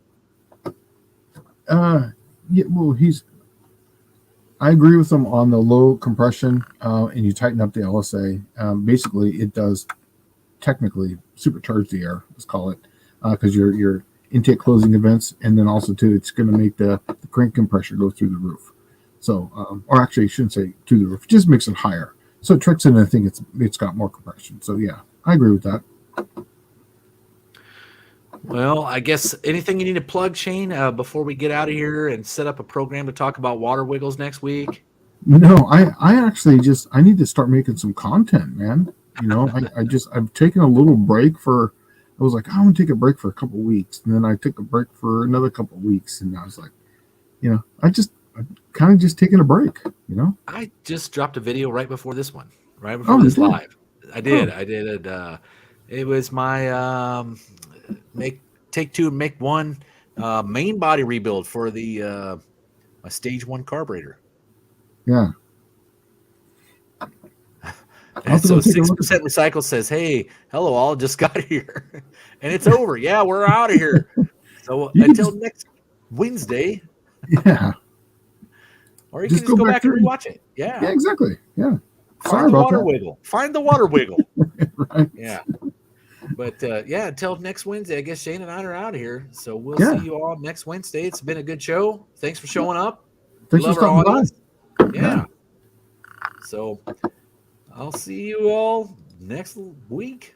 Yeah, well, I agree with them on the low compression, and you tighten up the LSA. Basically, it does technically supercharge the air, let's call it, because your intake closing events, and then also too, it's going to make the crank compressor go through the roof. So, or actually, I shouldn't say through the roof; it just makes it higher. So it tricks in. I think it's got more compression. So yeah, I agree with that. Well, I guess anything you need to plug, Shane, before we get out of here and set up a program to talk about water wiggles next week? No, I actually I need to start making some content, man. I've taken a little break I was like, I want to take a break for a couple of weeks. And then I took a break for another couple of weeks. And I was like, I'm kind of just taking a break, I just dropped a video right before this one, right before this live. I did. It was my take two and make one main body rebuild for the my stage 1 carburetor. Yeah. And so 6% Recycle says, hey, hello, all just got here. And it's over. Yeah, we're out of here. So until next Wednesday. Yeah. Or you can just go back and rewatch it. Yeah, exactly. Yeah. Find the water wiggle. Find the water wiggle. Right. Yeah. But until next Wednesday, I guess Shane and I are out of here. So we'll see you all next Wednesday. It's been a good show. Thanks for showing up. Thanks for stopping by. Yeah. So I'll see you all next week.